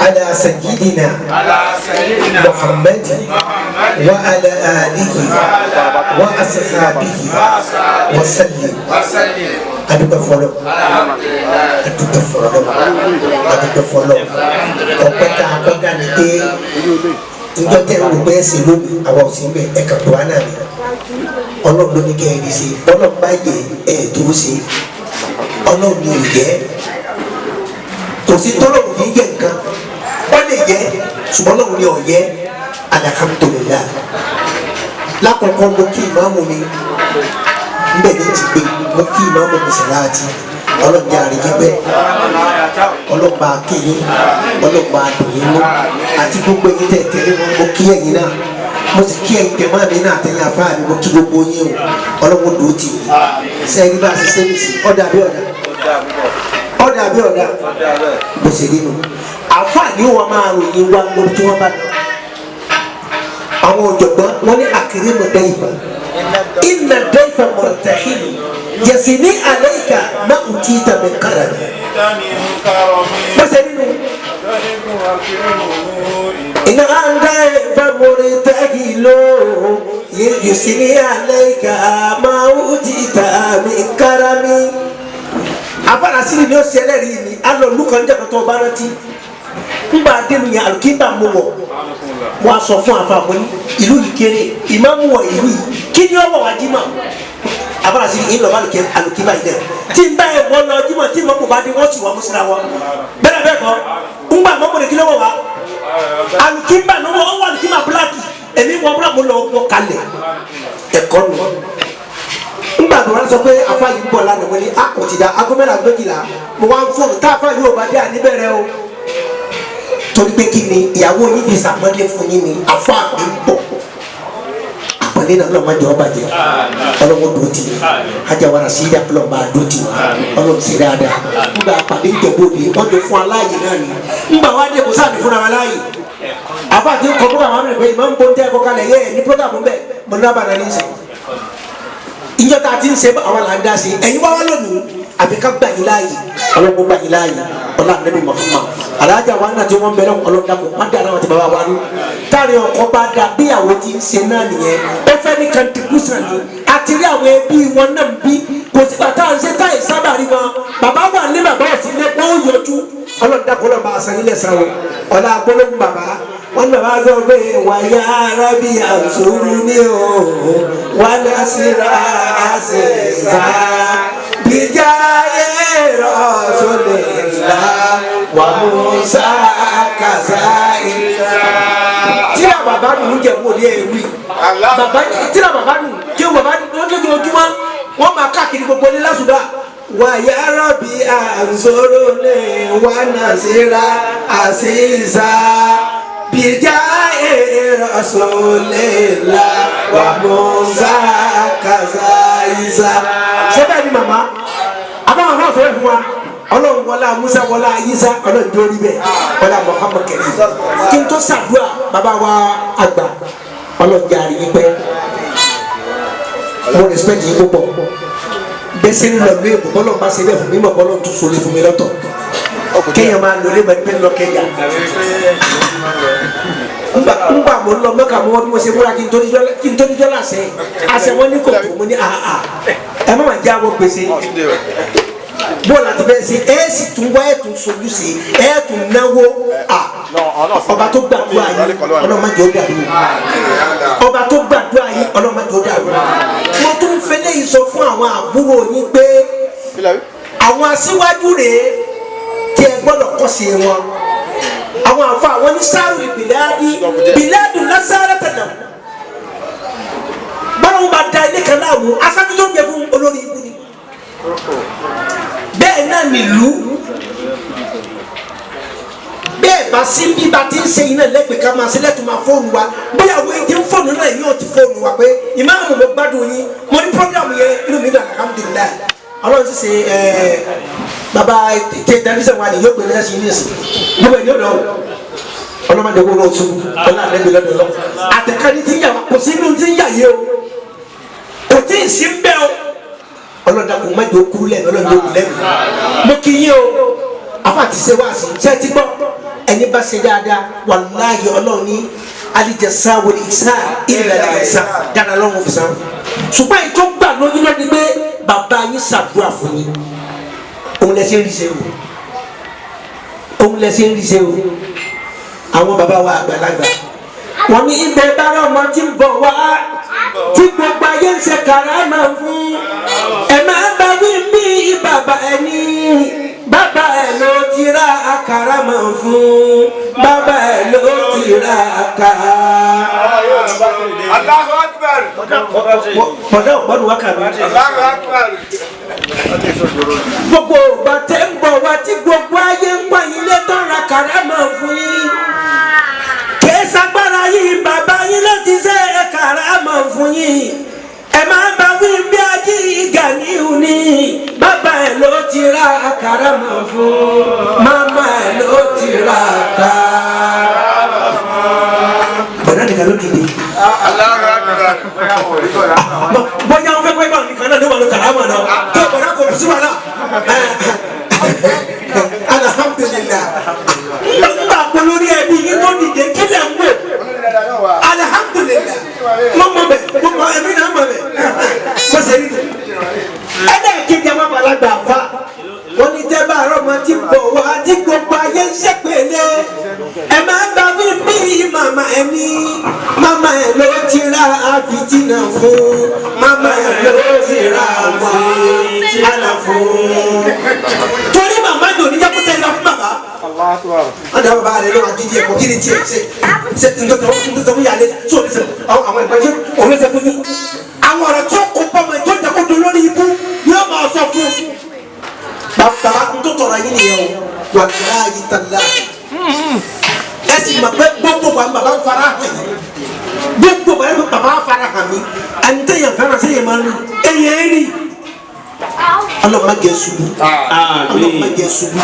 على سيدنا محمد وعلى آله وأصحابه وسلم adúgbò fọlọ ọpẹ́ tá a kọ dání pé njọ tẹ ń gbé ẹsẹ lónìí àwọn òsì ń bẹ ẹka tó wà náà ni Ọlọ́run ló ní kẹ ẹ rí sí Ọlọ́run bá yẹ ẹ tó ṣe Ọlọ́run ní ò yẹ kò sí tọ́lọ́run ní yẹ nǹkan wọ́n lè yẹ ṣùgbọ́n Ọlọ́run ní ò yẹ alhamdulillah lákòókò mo kí ìmáàmù mi nbẹ ní ti gbé mo kí ìmáàmù mi sàláàtì ọlọ́jà àríjẹ́bẹ́ ọlọ́pàá akéyìn ọlọ́pàá àdùnyìn mú àti gbogbo ẹ̀yin tẹ̀ tẹ́lẹ̀ wọn mo kí ẹ̀yin náà mo sì kí ẹ̀yin tẹ̀mọ́ mi náà tẹ̀yìn afá mi mo kí gbogbo yín o ọlọ́wọ́ dòó tì í sẹ́yìn bá a ṣe ṣe nìsí ọ̀dà bí ọ̀dà bó ṣe rí nu àfáà ni wọn máa ròyìn wa mo tí wọn bá lọ àwọn ọ̀jọ̀gbọ́n wọn ní àkèrè mọ̀ dẹ́yìn fún inna dayfa murtahilu yasini alayka ma utita min karam masalinu inna dayfa murtahilu yasini alayka ma utita min karam abala sini ni o seleri ni alo lukan jẹ kato barati ngba denu ya alukimba mo wọ wọ́n sọ fún àfàmọ́ ìlú yìí kéré ìmáàmù wọ ìlú yìí kí ni ọwọ́ wa jímọ̀ abala sí ìlú ọba alùkíbà yìí dẹ̀ tí n bá yẹ wọ́n lọ jímọ̀ tí mọ́mù bá dé wọ́n sì wọ́n mú síra wọn bẹ́ẹ̀ bẹ́ẹ̀ kọ́ ńgbà mọ́mù rẹ̀ kí ló wọ̀ wá alùkíbà ló wọ́ ọwọ́ alùkíbà búláàkì èmi wọ́n búláàkì lọ wọ́ kalẹ̀ ẹ̀kọ́ nù ńgbà tó wọ́n sọ pé afa yìí bọ̀ lánàá wọlé akọ̀tìdá agomẹ́lá gbẹ́gìlá mo wá ń fóònù tá afa yóò bá dé àníbẹ̀rẹ̀ o torí pé kí ni ìyàwó yín fi sàmọ́lé fún yín ni àfa mi ń bọ̀ àpọ̀lẹ́ náà ọlọ́mọ jẹ́ ọba jẹ́ ọlọ́mọ dùn tì í ajawara sí ìdá ọlọ́mọ àdó tì wá ọlọ́mọ sí dáadáa nígbà àpàdé ìjọba òde wọ́n ti fún aláàyè náà ni nígbà wá dé kò sáà ní fúnra aláàyè àfa àti kọ́ program àmì rẹ̀ ìmọ̀ ń bọ́ ń tẹ́ ẹ̀kọ́ kalẹ̀ yẹ ní program bẹ́ẹ̀ mo ní abàdàn ní sè ìjọ tá a ti ń ṣe àwọn là ń dá sí ẹ̀yin wá wá lónìí àbí ká gbà yín láàyè ọlọ́mọ gbà yín láàyè ọlá Ànábì Muhammad alájà wa náà tí wọ́n bẹ̀rẹ̀ ọlọ́dàpọ̀ má dà náà ti bàbá wa rí táàrí ọkọ̀ bá da bí àwọn ti ń ṣe náà nìyẹn ó fẹ́ ní contribution ni àti rí àwọn ẹbí wọn náà ń bí kò sí bàtà ń ṣe táyì sábà rí wọn bàbá wà ní bàbá ọ̀sìn ní wọ́n yọjú ọlọ́dàpọ̀ lọ́ba àṣà nílẹ̀ sáwọn ọlá agbólóhùn bàbá wọn ní bàbá sọ pé wàyà arábí àṣòro ní o wà lásìrà àṣẹṣà bíjà yẹ rọ̀ sólè ńlá. wà Musa kazaisa. Tíra bàbá nù ń jẹ́ wọlé ẹ̀wí. Tíra bàbá nù kí bàbá nù ó dédé ojúmọ́ wọ́n máa káàkiri gbogbo ní lásùbà. Wà ya Rabbi àǹzóró lè wà nàzírà àṣìṣà. Bìjà Rasulillah wà Musa kazaisa. Ṣé bẹ́ẹ̀ ni màmá? Àbáwọn náà fẹ́ fún wa. Ọlọ́run wọlá Musa wọlá Isa Ọlọ́run tó rí bẹ́ẹ̀ wọlá Muhammad kẹ́lí. Kí n tó ṣàdúrà bàbá wa àgbà Ọlọ́run jẹ́ àríyí pẹ́. Mo respect yín púpọ̀. Bẹ́sẹ̀ ń lọ lóye bọ́lọ̀ bá ṣe bẹ́ẹ̀ fún mi mọ̀ bọ́lọ̀ tún sọlé fún mi lọ́tọ̀. Kéèyàn máa lò lé bẹ́ẹ̀ lọ kẹ́yà. Ngbà mo lọ mẹ́ka mo wọ́n bí mo ṣe múra kí n tó ní dọ́là sẹ́yìn. Àṣẹ wọn ní kò tó mo ní àhà. Ẹ má máa jẹ́ àwọn gbèsè. Bọ́ọ̀lù àti bẹ́ẹ̀ ṣe ẹ̀ sì tún wá ẹ̀ tún sojú sí ẹ̀ tún náwó ọba tó gbàdúrà yìí ọlọ́mọdé ó dàrú ọba tó gbàdúrà yìí ọlọ́mọdé ó dàrú. Mo tún fẹ́lẹ́ yìí sọ fún àwọn àbúrò yín pé àwọn aṣíwájú rèé tí ẹ gbọ́dọ̀ kọ́ sí wọn. Àwọn àfọ àwọn ní sáàrù bìláàdù lásàrà tẹ̀lé báwo bá da ilé kan láàmú aṣáájú tó ń jẹ fún olórí ibú ni. Bẹ́ẹ̀ náà nílùú bẹ́ẹ̀ bá sí bí bá ti ń ṣe iná lẹ́gbẹ̀ẹ́ ká máa ṣe lẹ́tùn máa fóònù wa bóyá wo èyí tí ń fóònù náà yóò ti fóònù wa pé ìmáàmù mo gbádùn yín mo ní pọ́gírámù yẹn inú mi dùn alhamdulilayi Ọlọ́run ti ṣe bàbá tẹlifíṣàn wa ni yóò gbé lẹ́sìn yín nìsín gbogbo ẹ̀ yóò lọ ọlọ́mọdé wo ló tún ọlọ́run àlẹ́ mi lọ́dọ̀ lọ àtẹ̀kárí ti ń yà kò sí inú ti ń yà yé o kò tí ì sí ń bẹ́ o ọlọ́dà kò má jẹ́ okuru lẹ́nu ọlọ́dà òkú lẹ́nu mo kì í yín o afa ti ṣe wáàsí ṣe ti gbọ́ ẹni bá ṣe dáadáa wàláyé ọlọ́run ní alijasa wòlé ìsá ìlànà ìsá dáadáa lọ́wọ́ fi sàn. Ṣùgbọ́n èyí tó gbà lóyún náà ni pé bàbá yín ṣàdúrà fún yín òun lẹ ṣe ń rí ṣe o òun lẹ ṣe ń rí ṣe o àwọn bàbá wa àgbàlagbà wọn ní ibẹ̀ bára ọmọ tí ń bọ̀ wá tí gbogbo ayé ń ṣe kàrámà fún ẹ máa bá wí bí bàbá ẹni bàbá ẹ ló ti ra kàrámà fún bàbá ẹ ló ti ra kàrámà. Allahu Akbar. Bọ̀dọ̀ ọ̀gbọ́n wa kàbí. Allahu Akbar. Gbogbo ìgbà tẹ́ ń bọ̀ wá tí gbogbo ayé ń pọ̀ yín lé tó ra kàrámà fún yín. Kèésagbára yìí bàbá yín ló ti ṣe kàrámà fún yín. Ẹ máa bá wí bí ají Ganiu ní. Bàbá ẹ̀ ló ti ra kàrámà fún. Màmá ẹ̀ ló ti ra kàrámà fún. Bọ̀dá nìkan ló dìde. Allahu Akbar. Bóyá wọn fẹ́ pẹ́ báwọn nìkan náà ló wà ló kàrámà náà. Tó bọ̀dá kò sí wàhálà. Alhamdulillah. Nígbà polórí ẹbí yín tó dìde kílẹ̀ ń wò. Alhamdulillah. Mo mọ bẹ̀, mo mọ ẹbí náà mọ bẹ̀. Kó ṣe rí nù. Ẹ̀dá ìkejì àwọn àgbàlagbà fa. Wọ́n ní tẹ́ bá àrọ́mọ tí bọ̀ wá tí gbogbo ayé ń ṣèpèlè. Ẹ máa gbà wí bí màmá ẹ ní. Màmá ẹ ló ti ra àfìtínà fún. Màmá ẹ ló ti ra wàhálà fún. Torí màmá yóò ní jákútẹ́ lọ fún bàbá. Wọ́n dá bàbá rẹ̀ lọ́wọ́ àjíjí ẹ̀kọ́ kí ni tiẹ̀ ṣe ntọ́tọ́ fún yàrá tí o lè sọ àwọn ẹ̀gbọ́n ṣe òun lè sọ fún mi. Àwọn ọ̀rọ̀ tí ó kó pọ̀ mọ́ ètò ìjàkúndùn lórí ibú yóò máa sọ fún un. Bàbá tó tọrọ yín nìyẹn o wà láàyè tàlá ẹ sì mọ̀ pé gbogbo wa bàbá fara hàn yìí gbogbo wa bàbá fara hàn mí ẹni tẹ̀yàn fẹ́ràn sí yẹn máa ń rí ẹ̀yẹ rí ọlọ́mọ jẹ ṣubú ọlọ́mọ jẹ ṣubú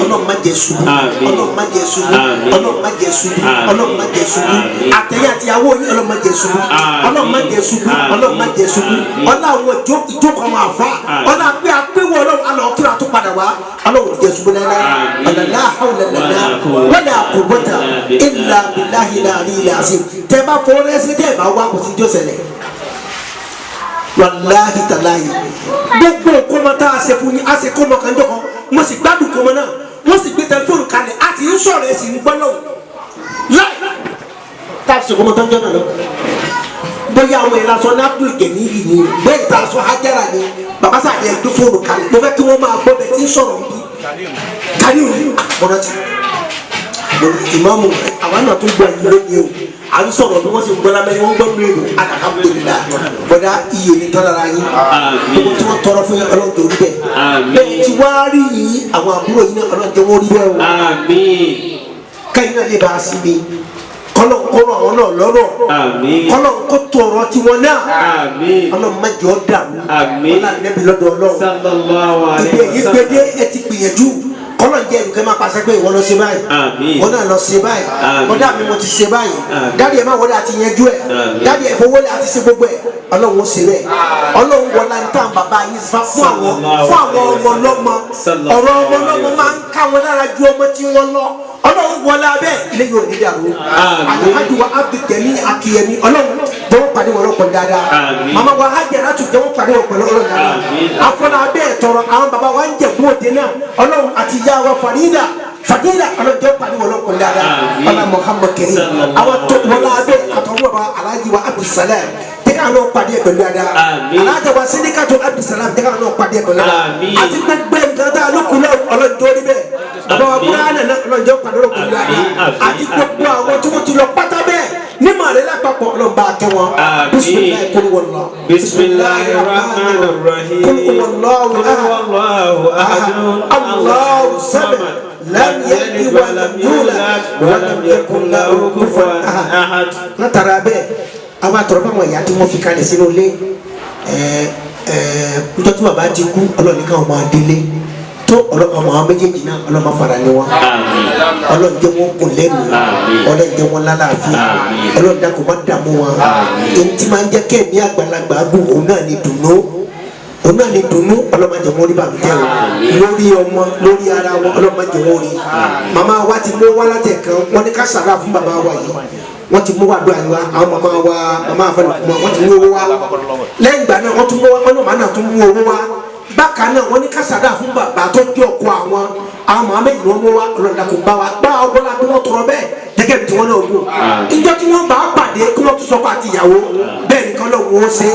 ọlọ́mọ jẹ ṣubú ọlọ́mọ jẹ ṣubú ọlọ́mọ jẹ ṣubú ọlọ́mọ jẹ ṣubú àtẹ̀yẹ àtìyàwó yín ọlọ́mọ jẹ ṣubú ọlọ́mọ jẹ ṣubú ọlọ́mọ jẹ ṣubú ọlọ́ àwọn ìjókòó àwọn àfa ọlọ́ àpé àpéwọ̀ ọlọ́run alọ́ kíra tó padà wá ọlọ́run jẹ ṣubú náírà ọ̀làlá àwòlẹ̀lẹ̀lá wala quwwata illa billahi al-aliyyil azim tẹ́ bá fọwọ́ rẹ́sí tẹ́ bá wá kò sí jó ṣẹlẹ̀ wàláhi tàláhi gbogbo kọmọ tá a ṣe fún yín a ṣe kọmọ kan jọ kan mo sì gbádùn kọmọ náà wọ́n sì gbé tẹlifóònù kalẹ̀ a ti ń sọ̀rọ̀ ẹ̀sìn ní gbọ́dọ̀ láì tá a ṣe kọmọ tó ń jọ náà lọ. bóyá àwọn ìlàsọ ní Abdul Gani yìí ni bẹ́ẹ̀ tá a sọ Hajara ni bàbá sàdé ẹgbẹ́ fóònù kalẹ̀ mo fẹ́ kí wọ́n máa gbọ́ bẹ́ẹ̀ tí ń sọ̀rọ̀ níbí tani mọ̀nà tí ìmáàmù àwọn náà tó gbọ́ ìlú lónìí o à ń sọ̀rọ̀ bí wọ́n ti gbọ́ lábẹ́ wọ́n gbọ́ lóyún alhamdulillah bọ́dá iye ní tọ́lára yín gbogbo tí wọ́n tọrọ fún ọlọ́run tó rí bẹ́ẹ̀ bẹ́ẹ̀ tí wọ́n á rí yìí àwọn àbúrò yìí náà ọlọ́run tó wọ́n rí bẹ́ẹ̀ o káyìn náà lè bá a sí mi kọ́lọ̀ kọ́rọ̀ àwọn náà lọ́rọ̀ kọ́lọ̀ kó tọrọ tiwọn náà ọlọ́run má jẹ́ ọ́ dàrú ọlọ́run nẹ́bí lọ́dọ̀ ọlọ́run ibi èyí gbẹdẹ ẹ ti gbìyànjú kọ́lọ̀ jẹ́ ìlú kẹ́ máa pàṣẹ pé ìwọ lọ ṣe báyìí wọ́n náà lọ ṣe báyìí kọ́dà mi mo ti ṣe báyìí dáàdi ẹ̀ máa wọlé àti yanjú ẹ̀ dáàdi ẹ̀ fowólé àti ṣe gbogbo ẹ̀ ọlọ́run ó ṣe bẹ́ẹ̀ ọlọ́run wọlé ní tàn bàbá yìí fún àwọn ọmọ ọlọ́mọ ọ̀rọ̀ ọmọ ọlọ́mọ máa ń ká wọn lára ju ọmọ tí wọ́n lọ ọlọ́run wọlé abẹ́ ilé yóò ní dàrú alhaji wa abdulgani akiyemi ọlọ́run jẹ́wọ́ pàdé wọn lọ́pọ̀ dáadáa mama wa Hajaratu jẹ́wọ́ pàdé wọn pẹ̀lú ọlọ́run dáadáa afọlá abẹ́ tọrọ àwọn baba wa ń jẹ bóde náà ọlọ́run àti ìyá wa Farida ọlọ́run jẹ́wọ́ pàdé wọn lọ́pọ̀ dáadáa ọlá Muhammad Karim àwọn tó wọlé abẹ́ àtọwọ́ baba alhaji wa Abdulsalam tẹ́ka náà pàdé pẹ̀lú dáadáa alhaji wa Sidikatu Abdulsalam tẹ́ka náà pàdé pẹ̀lú dáadáa àti gbẹgbẹ nǹkan alókùnrin ọlọ́run tó rí bẹ́ẹ̀ àbáwá búrẹ́dà náà ọlọ́run jẹ́wọ́ pàdé wọn pẹ̀lú dáadáa àti gbogbo àwọn tí wọ́n ti lọ pátá bẹ́ẹ̀ ní màrí lápapọ̀ ọlọ́run bá kẹ́ wọn bisimilayi kúrú wọn lọ. bisimilayi rahman rahim kúrú wọn lọ́wọ́ Allahu samad lam yalid wa lam yulad wa lam yakun lahu kufuwan ahad. látara bẹ́ẹ̀ a bá tọrọ fáwọn ìyá tí wọ́n fi kalẹ̀ sínú ilé nítorí tí bàbá ti kú ọlọ́run nìkan máa délé tó ọmọ àwọn méjèèjì náà ọlọ́mọ fara ni wọn ọlọ́run jẹ́ wọn kún lẹ́nu ọlọ́run jẹ́ wọn lálàáfíà ọlọ́run dàkú má dààmú wọn èyí tí máa ń jẹ́ kẹ́ẹ̀mí àgbàlagbà gùn òun náà ni dùnú ọlọ́mọ jẹ́ wọn rí bàbá o lórí ọmọ lórí ara wọn ọlọ́mọ jẹ́ wọn rí màmá wa ti mú wá látẹ̀ kan wọn ní ká sàrà fún bàbá wa yìí wọ́n ti mú wá dùn àyíwá àwọn màmá afẹnukùmọ̀ wọ́n ti mú owó wá lẹ́yìn ìgbà náà wọ́n tún mú wá wọ́n náà máa tún mú owó wá bákan náà wọ́n ní kásádà fún bàbá tó jẹ́ ọkọ àwọn màmá yìí wọ́n mú wá ọlọ́dà kò bá wa bá ọgbọ́n àti wọ́n tọrọ bẹ́ẹ̀ gẹ́gẹ́ bí tiwọn náà gùn ìjọ tí wọ́n bá pàdé kí wọ́n tún sọ́kọ àti ìyàwó bẹ́ẹ̀ nìkan náà wọ́n ṣe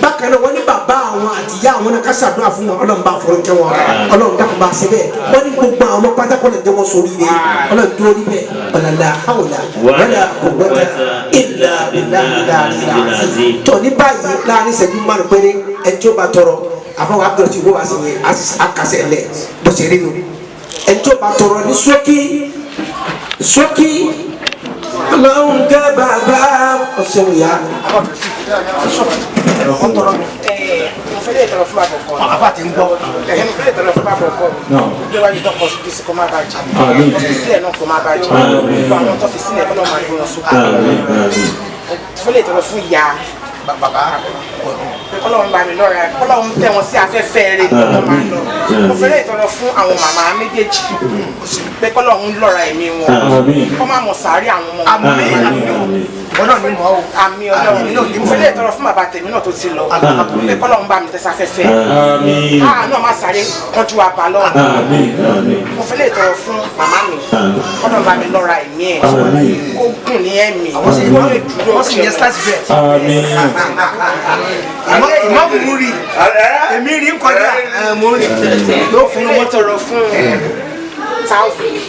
bákan náà wọ́n ní bàbá àwọn àti ìyá àwọn náà kásádà fún wọn ọlọ́run bá fọlọ́ kẹ́ wọn ọlọ́run dàkú bá ṣe bẹ́ẹ̀ wọ́n ní gbogbo àwọn pátákó lè jẹ́ wọn sórí rẹ̀ ọlọ́run tó rí bẹ́ẹ̀ ọ̀làlà àwòlà wàlà òwòlà ìlà ìlà ìlà tọ̀ ní báyìí láàrin ìṣẹ́jú márùn péré ẹni tí ó bá tọrọ àfọwọ́ abdul ti wó wá sí yẹn akasẹ̀ lẹ̀ bó ṣe rí nu ẹni tí ó bá tọrọ ní ṣókí ọlọ́run kẹ́ bàbá ọ̀sẹ̀ òyà. mo fẹ́ lè tọrọ fún àkọ́kọ́ àfa ti ń gbọ́ mo fẹ́ lè tọrọ fún àkọ́kọ́ gbé wájú tó kọ sí kó má bàjẹ́ tó fi sílẹ̀ náà kó má bàjẹ́ gbogbo àwọn tó fi sílẹ̀ kó náà má gbé wọn sókè mo fẹ́ lè tọrọ fún ìyá bàbá kọ́lọ́run bá mi lọ́ra kọ́lọ́run tẹ̀ wọ́n sí afẹ́fẹ́ rẹ̀ kọ́lọ́run máa lọ mo fẹ́ lè tọrọ fún àwọn màmá méjèèjì pé kọ́lọ́run lọ́ra ẹ̀mí wọn kọ́ má mọ̀ sáré àwọn ọmọ wọn náà ní mọ́ o àmì ọlọ́run mo fẹ́ lè tọrọ fún bàbá tèmi náà tó ti lọ pé kọ́lọ́run bá mi tẹ̀ sáfẹ́fẹ́ náà má sáré kọjú apá lọ́run mo fẹ́ lè tọrọ fún màmá mi kọ́lọ́run bá mi lọ́ra ẹ̀mí ẹ̀ kó gùn ní ẹ̀mí kó lè dúró ìmọ̀bù mú rí èmi rí ń kọjá mú rí ló fún wọn tọrọ fún Taofik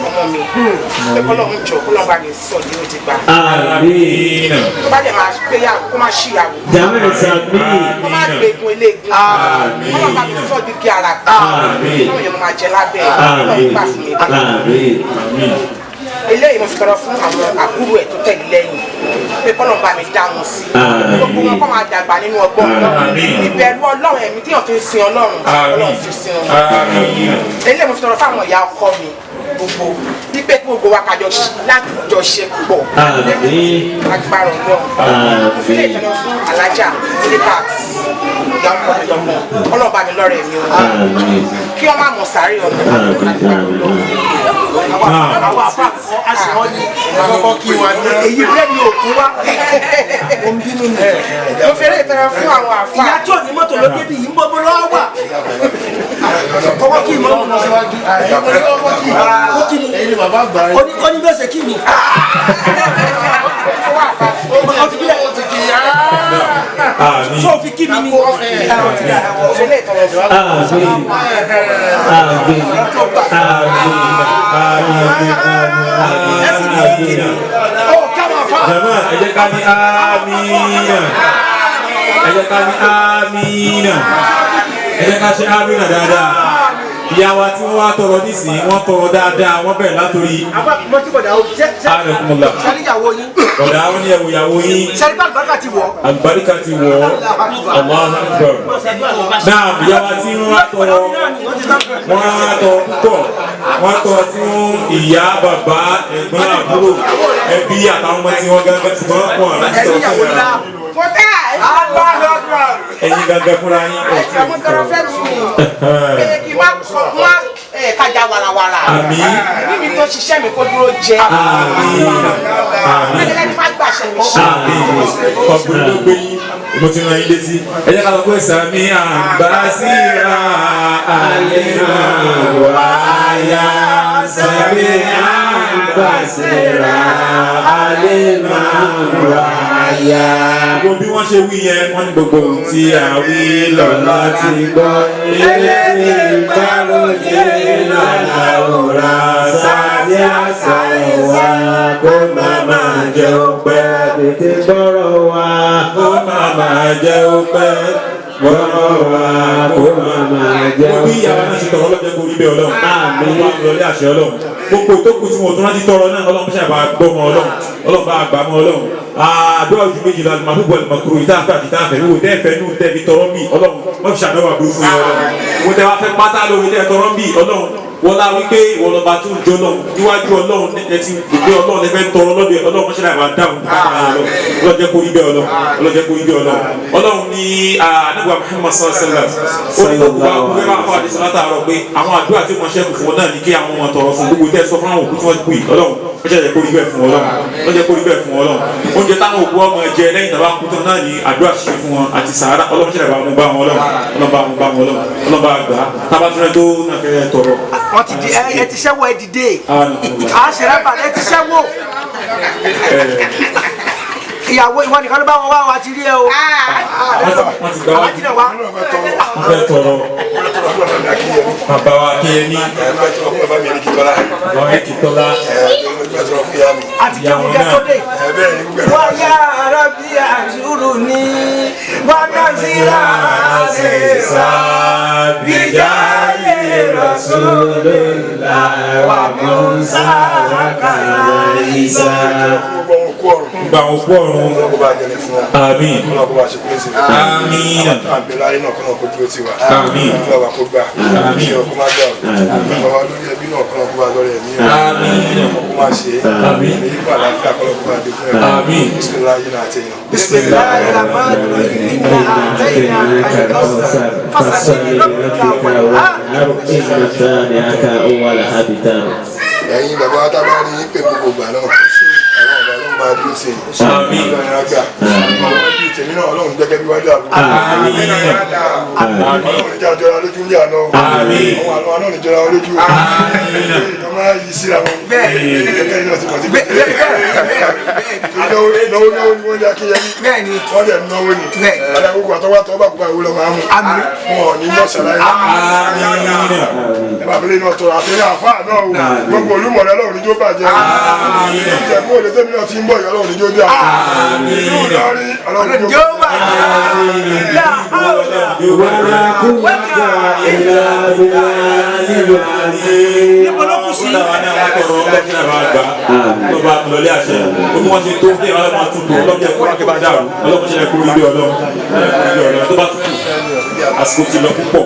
ọmọ mi pé kọ́lọ́run jọ kọ́lọ́run bá mi sọ ní ojú gbà tó bá dẹ̀ máa gbé yàwó kó má ṣíyàwó kó má gbégun eléegun kọ́lọ́run bá mi sọ di kí ara kí wọ́n yẹn máa jẹ lábẹ́ kọ́lọ́run gbà fún mi eléyìí mo fi tọrọ fún àwọn àbúrò ẹ̀ tó tẹ̀lé lẹ́yìn pé kọ́lọ́run bá mi dá wọn sí gbogbo wọn kọ́ máa dàgbà nínú ọgbọ́n ìbẹ̀rù ọlọ́run ẹ̀mí tí yàn fi ń sin ọlọ́run ọlọ́run fi sin wọn. eléyìí mo fi tọrọ fún àwọn ìyá ọkọ mi gbogbo wípé kí gbogbo wa kájọ lájọ ṣe pọ̀ agbára ọlọ́run mo fi lè tọrọ fún alájà Silikat ìyá ọkọ mi lọ́mọ ọlọ́run bá mi lọ́rọ̀ ẹ̀mí wọn kí wọ́n má mọ̀ sáré ọmọ àwọn afáàkọ́ aṣọ ní ọkọ̀ kí wà ní èyí rẹ̀ ní òkú wá òǹbínú ní mo fẹ́rẹ̀ ìtara fún àwọn àfáà ìyá tí ò ní mọ́tò ló débi yìí ń bọ́ bọ́ lọ́wọ́ wà ọkọ̀ kí ìmọ̀ ọ̀nà síwájú ó kí ni ó ní bẹ́sẹ̀ kí ni ó ti kílẹ̀ sọ fi kí mi ni. Jama, ẹ jẹ́ ká ní amina. Ẹ jẹ́ ká ní amina. Ẹ jẹ́ ká ṣe amina dáadáa. Ìyá wa tí wọ́n wá tọrọ nísìnyí, wọ́n tọrọ dáadáa, wọ́n bẹ̀rẹ̀ látòrí. Alhamdulillah. Bọ̀dá wọn ní ìyàwó yín. Àlùbáríkà ti wọ̀. Allahu Akbar. Náà ìyá wa tí wọ́n wá tọrọ púpọ̀. Wọ́n tọrọ fún ìyá, bàbá, ẹ̀gbọ́n, àbúrò, ẹbí àtàwọn ọmọ tí wọ́n gángan tí wọ́n pọ̀ láti tọrọ fún ìyá. Ẹ̀yin gángan fúnra yín. Kájà warawara. Àmín. Níbi tó ṣiṣẹ́ mi kó dúró jẹ. Àmín. Àmín. Ẹni má gbàṣẹ mi ṣe. Àmín. Ọkùnrin ló gbé yín. Mo ti rán yín létí. Ẹ jẹ́ ká lọ pé sàmì àgbàsíra àlèmọ̀ wáyà. Sàmì àgbàsíra àlèmọ̀ wáyà. Gbogbo bí wọ́n ṣe wí yẹn, wọ́n ní gbogbo ohun tí a wí lọ́la ti gbọ́. Ilé ti gbàlódé lọ́la òra. Sàmì àṣàyẹ̀ wa kó máa jẹ́ òpẹ́. Tètè gbọ́rọ̀ wa kó máa jẹ́ òpẹ́. Gbọ́rọ̀ wa kó máa jẹ́ òpẹ́. Bí ìyàwó náà ṣe tọrọ lọ́jọ́ kó rí bẹ́ẹ̀ Ọlọ́run. Àmín. Wọ́n á lọlé àṣẹ Ọlọ́run. Gbogbo ìtókù tí wọ́n tún rántí tọrọ náà Ọlọ́run ṣàbà gbọ́mọ Ọlọ́run. Ọlọ́run bá gbà mọ́ Ọlọ́run. Àdúrà ojú méjìlá ni màbúbọ̀ ni màkúrò ìtàfẹ́ àti ìtàfẹ́ ìwò tẹ́ẹ̀fẹ́ nù tẹ́ẹ̀fi tọrọ mí Ọlọ́run wọ́n fi ṣàdọ́wà bí fún Ọlọ́run. Mo tẹ́ wá fẹ́ pátá lórí tẹ́ẹ̀ tọrọ mí Ọlọ́run. Wọ́n lá wípé ìwọlọba tó ń jọ náà níwájú Ọlọ́run ẹtì ìgbé Ọlọ́run ẹfẹ́ tọrọ lọ́dọ̀ Ọlọ́run ṣẹlẹ̀ àbá dáhùn ọlọ́jẹ́ kó rí bẹ́ẹ̀ Ọlọ́run ọlọ́jẹ́ kó rí bẹ́ẹ̀ Ọlọ́run. Ọlọ́run ní anábìwá Muhammad sallallahu alaihi wasallam ó ní gbogbo wa kúrẹ́ máa fọ́ àdìsọ́ látàárọ̀ pé àwọn àdúrà tí wọ́n ṣẹ́kù fún wọn náà ní kí àwọn ọmọ tọrọ fún gbogbo tẹ́ sọ fún àwọn òkú tí wọ́n kú yìí Ọlọ́run ọjọ́ kó rí bẹ́ẹ̀ fún Ọlọ́run ọjọ́ kó rí bẹ́ẹ̀ fún Ọlọ́run oúnjẹ táwọn òkú ọmọ jẹ lẹ́yìn tàbá kú tán náà ní àdúrà ṣe fún wọn àti sàárà Ọlọ́run ṣẹlẹ̀ bá wọn bá wọn Ọlọ́run bá wọn bá wọn Ọlọ́run bá gbà tábàtúrẹ́ tó náà fẹ́ tọrọ. Wọ́n ti di ẹ ti ṣẹ́wọ́ ẹ dìde. Àṣẹrẹ́ bàlẹ̀ ẹ ti ṣẹ́wọ́. Ìyàwó ìwọ nìkan ló bá wọn wá wa ti rí ẹ o. Wọ́n ti gbà wá. Àwọn jìnnà wá. Wọ́n fẹ́ tọrọ. Bàbá wa Akínyẹmí. Bàbá Ekitola. Àti kí wọ́n kẹ́tọ́ dé. Wọ́n yá ara bí àṣùrù ní wọ́n náà sí ra ṣe sá. Bíjà yé Rasulullah wà Musa kàrà Ìsá. Gba òkú ọ̀run. Àmín. Àmín. Àmín. Àmín. Bismillahirrahmanirrahim. Ẹ̀yin bàbá wa tá a bá rí pé gbogbo ìgbà náà Ọlọ́run máa dúró sí i. Àmín. Ọlọ́run àgbà. Àwọn ẹbí tèmi náà Ọlọ́run jẹ́ kẹ́bí wájú àbúrò. Àmín. Ọlọ́run níjà jọra lójú ní àná. Àmín. Àwọn àlọ́ náà ní jọra lójú. Àmín. Ìjọba máa yí síra wọn. Bẹ́ẹ̀ Gẹ́gẹ́ náà ti mọ̀ sí pé. Ìnáwó ni wọ́n jẹ́ Akínyẹmí. Bẹ́ẹ̀ni. Wọ́n jẹ́ náwó ni. Adágógó àtọwátọ́ bá kúbà ìwúlọ̀ máa mú. Àmín. Wọn ò ní lọ́sẹ̀ láyé. Bàbá náà tọrọ àtẹ̀yẹ àfáà náà o. Gbogbo olúmọ̀lẹ́ Ọlọ́run níjó bàjẹ́. Ìjẹ̀bú òde tẹ́mi náà ti ń bọ̀ yọ Ọlọ́run níjó bí àwọn. Ọlọ́run níjó níbo ló kù sí. Ọba lọlé àṣẹ omi wọn ṣe tó kí ọlọ́run máa tutù ọlọ́jẹ́ kó wákẹ́ bá dàrú ọlọ́run ṣẹlẹ̀ kó rí bí Ọlọ́run tó bá tutù àsìkò ti lọ púpọ̀.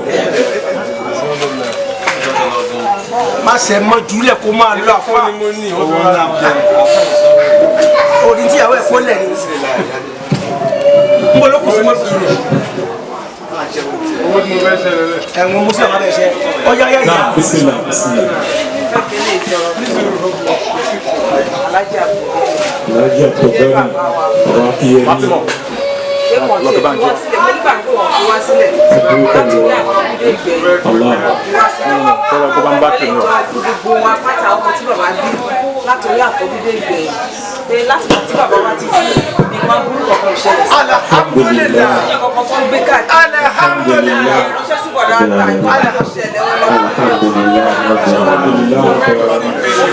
Má ṣe mọ jùlẹ̀ kó máa lọ àfọ́ orin tíyàwó ẹ̀ kó lẹ̀ ní. Níbo ló kù sí mọ́tò rẹ̀? Ẹ̀wọ̀n Mùsùlùmí máa bẹ̀ ṣe. Ọjọ́ ayé ìyá. Bismillah. Alájà tó bẹ́ẹ̀ ọ̀rọ̀ Akínyẹmí. Lọ́kẹ́ bá ń jẹ́. Allah. Sọ́dọ̀ kó bá ń bá tèmi wá. Gbogbo wa pátá ọmọ tí bàbá bí látòrí àtọ́bídé ìgbẹ̀yìn pé láti gbà tí bàbá wa ti fi ìgbà burúkú kan ṣẹlẹ̀ sí. alhamdulillah. ìyẹn kankan tó ń gbé káàkiri. alhamdulillah. ìránṣẹ́ sí bọ̀dá àgbà ìpàdé ṣẹlẹ̀ mo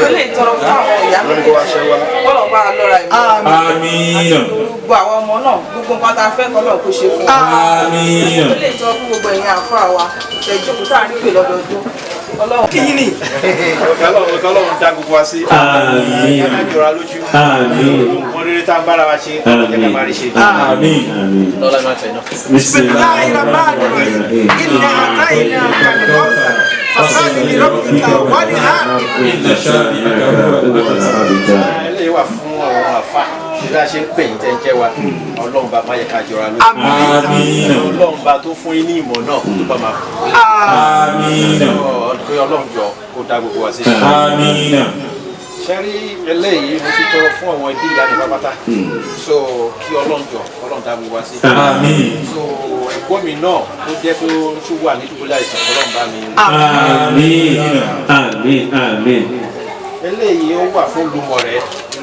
fi lè tọrọ fún àwọn ìyá mi kọ́lọ̀ bá a lọ́ra ìmọ̀. àmín. gbogbo àwọn ọmọ náà gbogbo nǹkan tá a fẹ́ kọ́lọ̀ kó ṣe fún wa. àmín. mo fi lè tọrọ fún gbogbo ẹ̀yin àfáà wa ìfẹ̀jókòó tá a rí pè lọ́dọọdún. Ọlọ́run kí yín ni. Ọlọ́run dá gbogbo wa sí. àmín. Ká jọra lójú. àmín. Wọ́n rere tá a bára wa ṣe. Ọlọ́run jẹ́ ká máa rí ṣe. àmín. Lọ́la máa tẹ̀ náà. Bismillahir Rahmanir Rahim. Inna a'tainaka al-kawthar. Fasalli li rabbika wanhar. inna shani'aka huwal abtar. Eléyìí wà fún àwọn àfà. Bí a ṣe ń pè yín tẹ́ ń jẹ́ wa, Ọlọ́run bá má yẹ ká jọra lójú. àmín. Ọlọ́run bá tó fún yín ní ìmọ̀ náà tó bá máa fún yín. àmín. Pé Ọlọ́run jọ kó dá gbogbo wa sí. àmín. Ṣẹ́rí eléyìí mo fi tọrọ fún àwọn ẹbí ìyá mi pápátá. So kí Ọlọ́run jọ Ọlọ́run dá gbogbo wa sí. àmín. So ẹ̀kọ́ mi náà ó jẹ́ pé ó tún wà ní dùbúlẹ̀ àìsàn Ọlọ́run bá mi. àmín. àmín. àmín. Eléyìí ó wà fún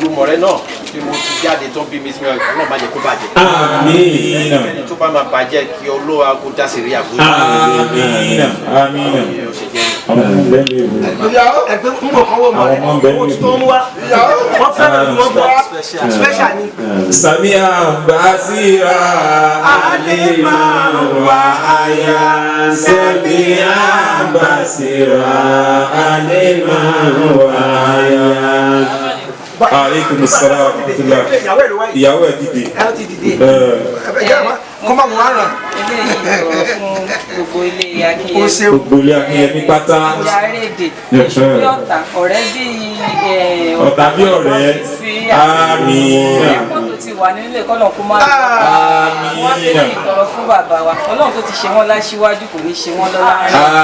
Lumọ̀rẹ́ náà tí mo ti jáde tó bí mi sí Ọlọ́run má jẹ́ kó bàjẹ́. àmín. Ẹni tó bá máa bàjẹ́ kí Olúwa kó dá sí rí àbúrò. àmín. àmín. Ó ṣe jẹ́ ni. ọmọ ń bẹ ní ìlú. Ẹgbẹ́ ń bọ̀ kọ́wọ́ mọ́ rẹ̀. Àwọn ọmọ ń bẹ ní Owó ìlú. tuntun ń wá. Wọ́n fẹ́ràn ní wọ́n gbọ́. Special ni. Samia Basira Alima wa aya Samia Basira Alima wa aya. Aleykum salaam wa rahmatulah. Ìyàwó ẹ̀ dìde. Ẹ ti dìde. Kọ́ máa mú àrùn. eléyìí sọ̀rọ̀ fún gbogbo ilé Ó akínyẹmí. ṣe Gbogbo ilé Akínyẹmí pátá. ìyá rédè èṣù bí ọ̀tá ọ̀rẹ́ bí Ọ̀tá bí ọ̀rẹ́. sí Àmín. ẹ̀kọ́ tó ti wà nílé kọ́lọ̀ kó má lọ. Àmín. wọ́n fi lè tọrọ fún bàbá wa Ọlọ́run tó ti ṣe wọ́n láṣíwájú kò ní ṣe wọ́n lọ́la.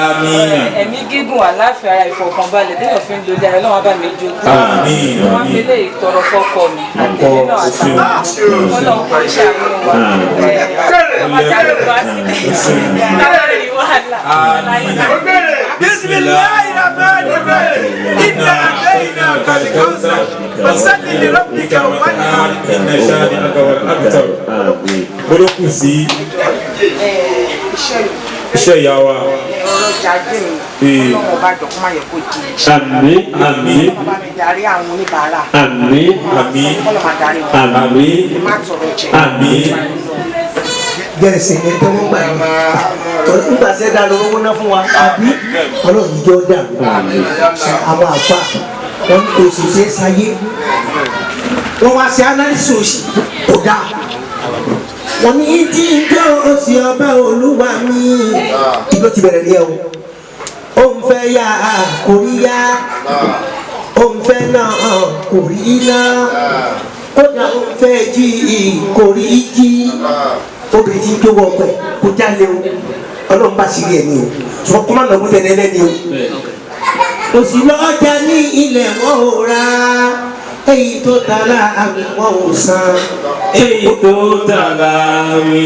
Àmín. ẹ̀mí gígùn àláfíà ara ìfọ̀kànbalẹ̀ téèyàn fi ń lo ilé ara Ọlọ́run bá mi jogún. Àmín. wọ́n fi lè tọrọ fọ́kọ mi àtẹ̀lé náà àtàwọn Ọlọ́run kò ṣàánú wa. Bismillahir Rahmanir Rahim. Inna a'tainaka al-kawthar. Fasalli li rabbika wanhar. Inna shani'aka huwal abtar. Olókùn sí iṣẹ́ ìyá wa. ọ̀rọ̀ jáde mi Ọlọ́run bá jọ kó má yẹ kó di Àmín. àmín. bá mi darí àwọn oníbàárà àmín. àmín. Ọlọ́run máa darí wọn àmín. má tọrọ jẹ. àmín. gẹ̀ẹ́sì ní tó ń gbà yín nígbà tí ẹ dá lọ owó náà fún wa àbí ọlọ́run jọ dà àwọn àfa wọn kò sì ṣe é sáyé wọn wá sí analysis òsì kò dáa wọn ní tí ń jẹ́ òsì ọba olúwa mi ìlú ti bẹ̀rẹ̀ ní ẹ̀ o òun fẹ́ yá kò rí yá òun fẹ́ náà kò rí náà kódà òun fẹ́ jí kò rí jí obìnrin tí ń jó wọ ọkọ ẹ kó jáde o Ọlọ́run bá sírí ẹ ní o ṣùgbọ́n kó má lọ mú tẹ̀lé ẹlẹ́ni o. òsì lọ́jà ní ilẹ̀ wọn ò ra èyí tó tara àmì wọn ò san. èyí tó tara mi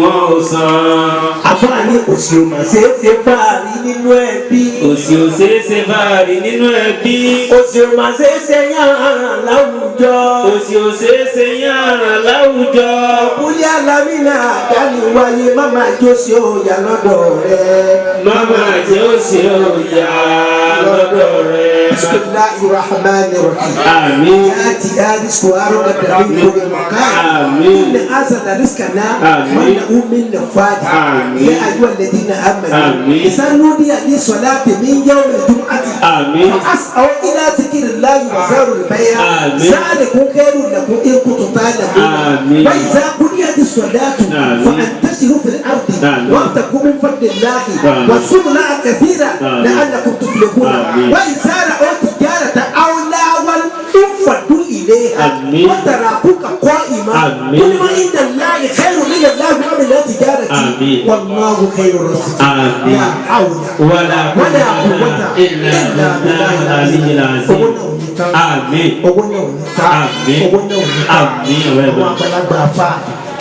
wọ́n ò san. àfáàní òsì ò mà ṣe é ṣe fàárí nínú ẹbí. òsì ò ṣe é ṣe fàárí nínú ẹbí. òsì ò mà ṣe é ṣe yàrá láwùjọ. òsì ò ṣe é ṣe yàrá láwùjọ. Bóyá Lámínà àdáni wáyé máma jó sí òòyà lọ́dọ̀ rẹ̀. Mama jẹ́ òsì òòyà lọ́dọ̀ rẹ̀. Bismillahir Rahmanir Rahim. Àmín. ياتي آدس وارد من كل مكان آمين. إن أسد رزقنا آمين. وإنه من نفاد آمين. يا أيها الذين آمنوا آمين. إذا نودي للصلاة من يوم الجمعة آمين. فاسعوا إلى ذكر الله وذروا البيع آمين. ذلكم خير لكم إن كنتم تعلمون آمين. وإذا قضيت الصلاة آمين. فانتشروا في الأرض آمين. وابتغوا من فضل الله آمين. واذكروا الله كثيرا آمين. لعلكم تفلحون آمين. وإذا رأوا تجارة أو لهوا انفضوا إليها آمين. وتركوك قائما آمين. قل ما عند الله خير من الله ومن تجارة آمين. والله خير الرازقين آمين. لا حول ولا قوة إلا بالله العلي العظيم. Àmín. owó náà ò ní ta Àmín. owó náà ò ní ta Àmín. àwọn àgbàlagbà fa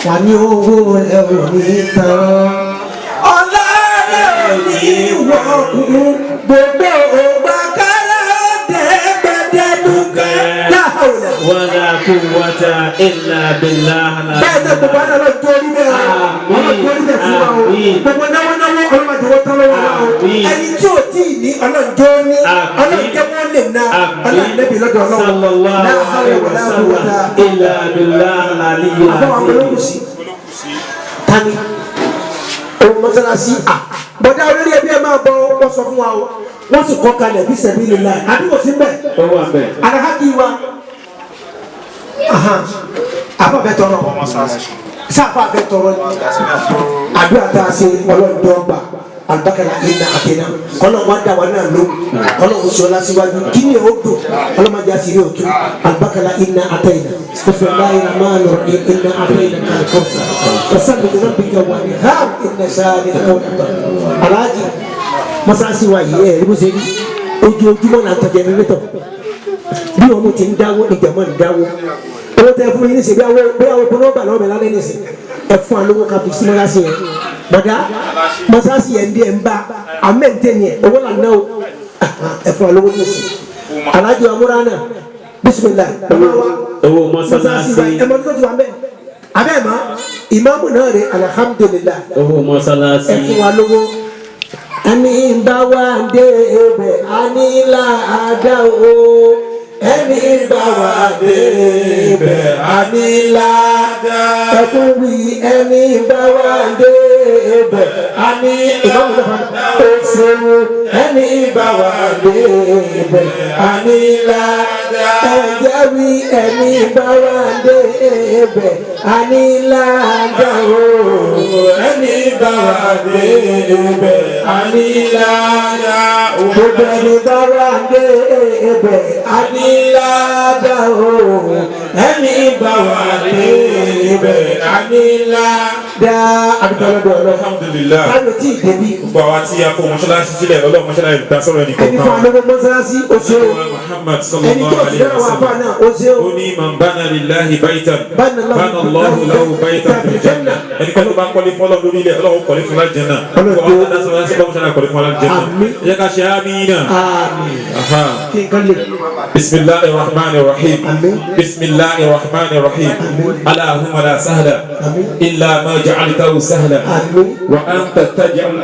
wà ní owó ẹ ò ní tán ọlá ẹ ò ní wọ̀kùn gbogbo ògbà kára dẹ́gbẹ́dẹ́dùkẹ́ إلا بالله bẹ́ẹ̀ náà gbogbo àná lọ tó orí bẹ́ẹ̀ ọlọ́run tó orí bẹ́ẹ̀ fún wa o gbogbo náwó ọlọ́run tó wọ́n tán lọ́wọ́ wa o ẹni tí ò tí ì ní ọlọ́run tó ní ọlọ́run jẹ́ wọ́n lè ná ọlọ́run lẹ́bi lọ́dọ̀ ọlọ́run náà hàlẹ́ wọ̀lá wọ̀lá إلا بالله العلي àbáwọn olókùsí tani òun mọ́sálásí bọ̀dá olórí ẹbí ẹ máa bọ̀ wọ́n sọ fún wa o wọ́n sì kọ́ kalẹ̀ bí sẹ́bí lè la àdúgbò sí mbẹ́ alahaki wa àbá bẹ tọrọ sáfà bẹ tọrọ àdúrà tá a ṣe ọlọ́dún ọgbà alibakala ina àtẹnà ọlọ́run wa dá wa náà ló ọlọ́run sọ lásìwájú kí ni o dùn ọlọ́mọdé àṣírí òtú alibakala ina àtẹnà kòfin láyé na máa lọ ina àtẹnà kan kọfà kọsán mi nínú bíkẹ wà ní ha ina sáà ní ọkọ aláàjì mọ́sáàsì wa yìí ẹ̀ ẹ́ ṣe ní ojoojúmọ́ náà tọ́jú ẹni létọ̀ bí wọn ti ń dáwó ìjàmọ́ ń dáwó owó tẹ fún yín ní sèbí àwọn bí àwọn ìpinnu ọgbà lọ́wọ́ mi lálẹ́ ní sè ẹ fún alówó ká fi sí mọ́sáàsì yẹn bọ̀dá mọ́sáàsì yẹn bí ẹ ń bá amẹ́ǹtẹ̀ yẹn owó là ń náwó ẹ fún alówó ní sè alájọ amúra náà bisimilá owó mọ́sálásí ẹ mọ̀ nítorí wa mẹ́ abẹ́ mọ́ ìmáàmù náà rẹ̀ alihamudulilayi owó mọ́sálásí ẹ fún wa lówó ẹni bá wà dé ibẹ̀ àní làádá o ẹni bá wà dé ibẹ̀ àní làádá ẹkún wí ẹni bá wà dé ibẹ̀ àní òṣèlú ẹni bá wà dé ibẹ̀ àní làádá ẹ̀jẹ̀ wí ẹni bá wà dé ibẹ̀ àní làádá o ẹni bá wà dé ibẹ̀ anilada gbogbo ẹni bá wà dé ibẹ̀ anilada o ẹni bá wà dé ibẹ̀ anilada abidjanlọdọ ọlọ alhamdulilayi káyọ̀ tí ì débi. gbogbo àwa tí a fọ mọ́ṣáláṣí sílẹ̀ ọlọ́run mọ́ṣáláṣí ta sọ̀rọ̀ ẹni ẹni fún kọ̀ọ̀kan alógún mọ́sálásí o ṣe o Muhammad ẹni sallallahu tó ti alayhi dára wa wà fún sallam àná o ṣe o. ó ní man bana lillahi baytan Bana bana Allahu lahu baytan fil janna ẹni kan tó bá kọ́lé fọlọ́ lórí ilẹ̀ ọlọ́run kọ́lé fún láti jẹ́nà ọlọ́run tó dá sọ̀rọ̀ ẹni tó bá kọ́lé fún láti jẹ́nà ẹ jẹ́ ká ṣe amina. àmín Aha. kí n kọ́ lè. Bismillahir Rahmanir Rahim. Bismillahir Rahmanir Rahim. Allahumma la sahla illa ma ja'altahu sahla wa anta taj'al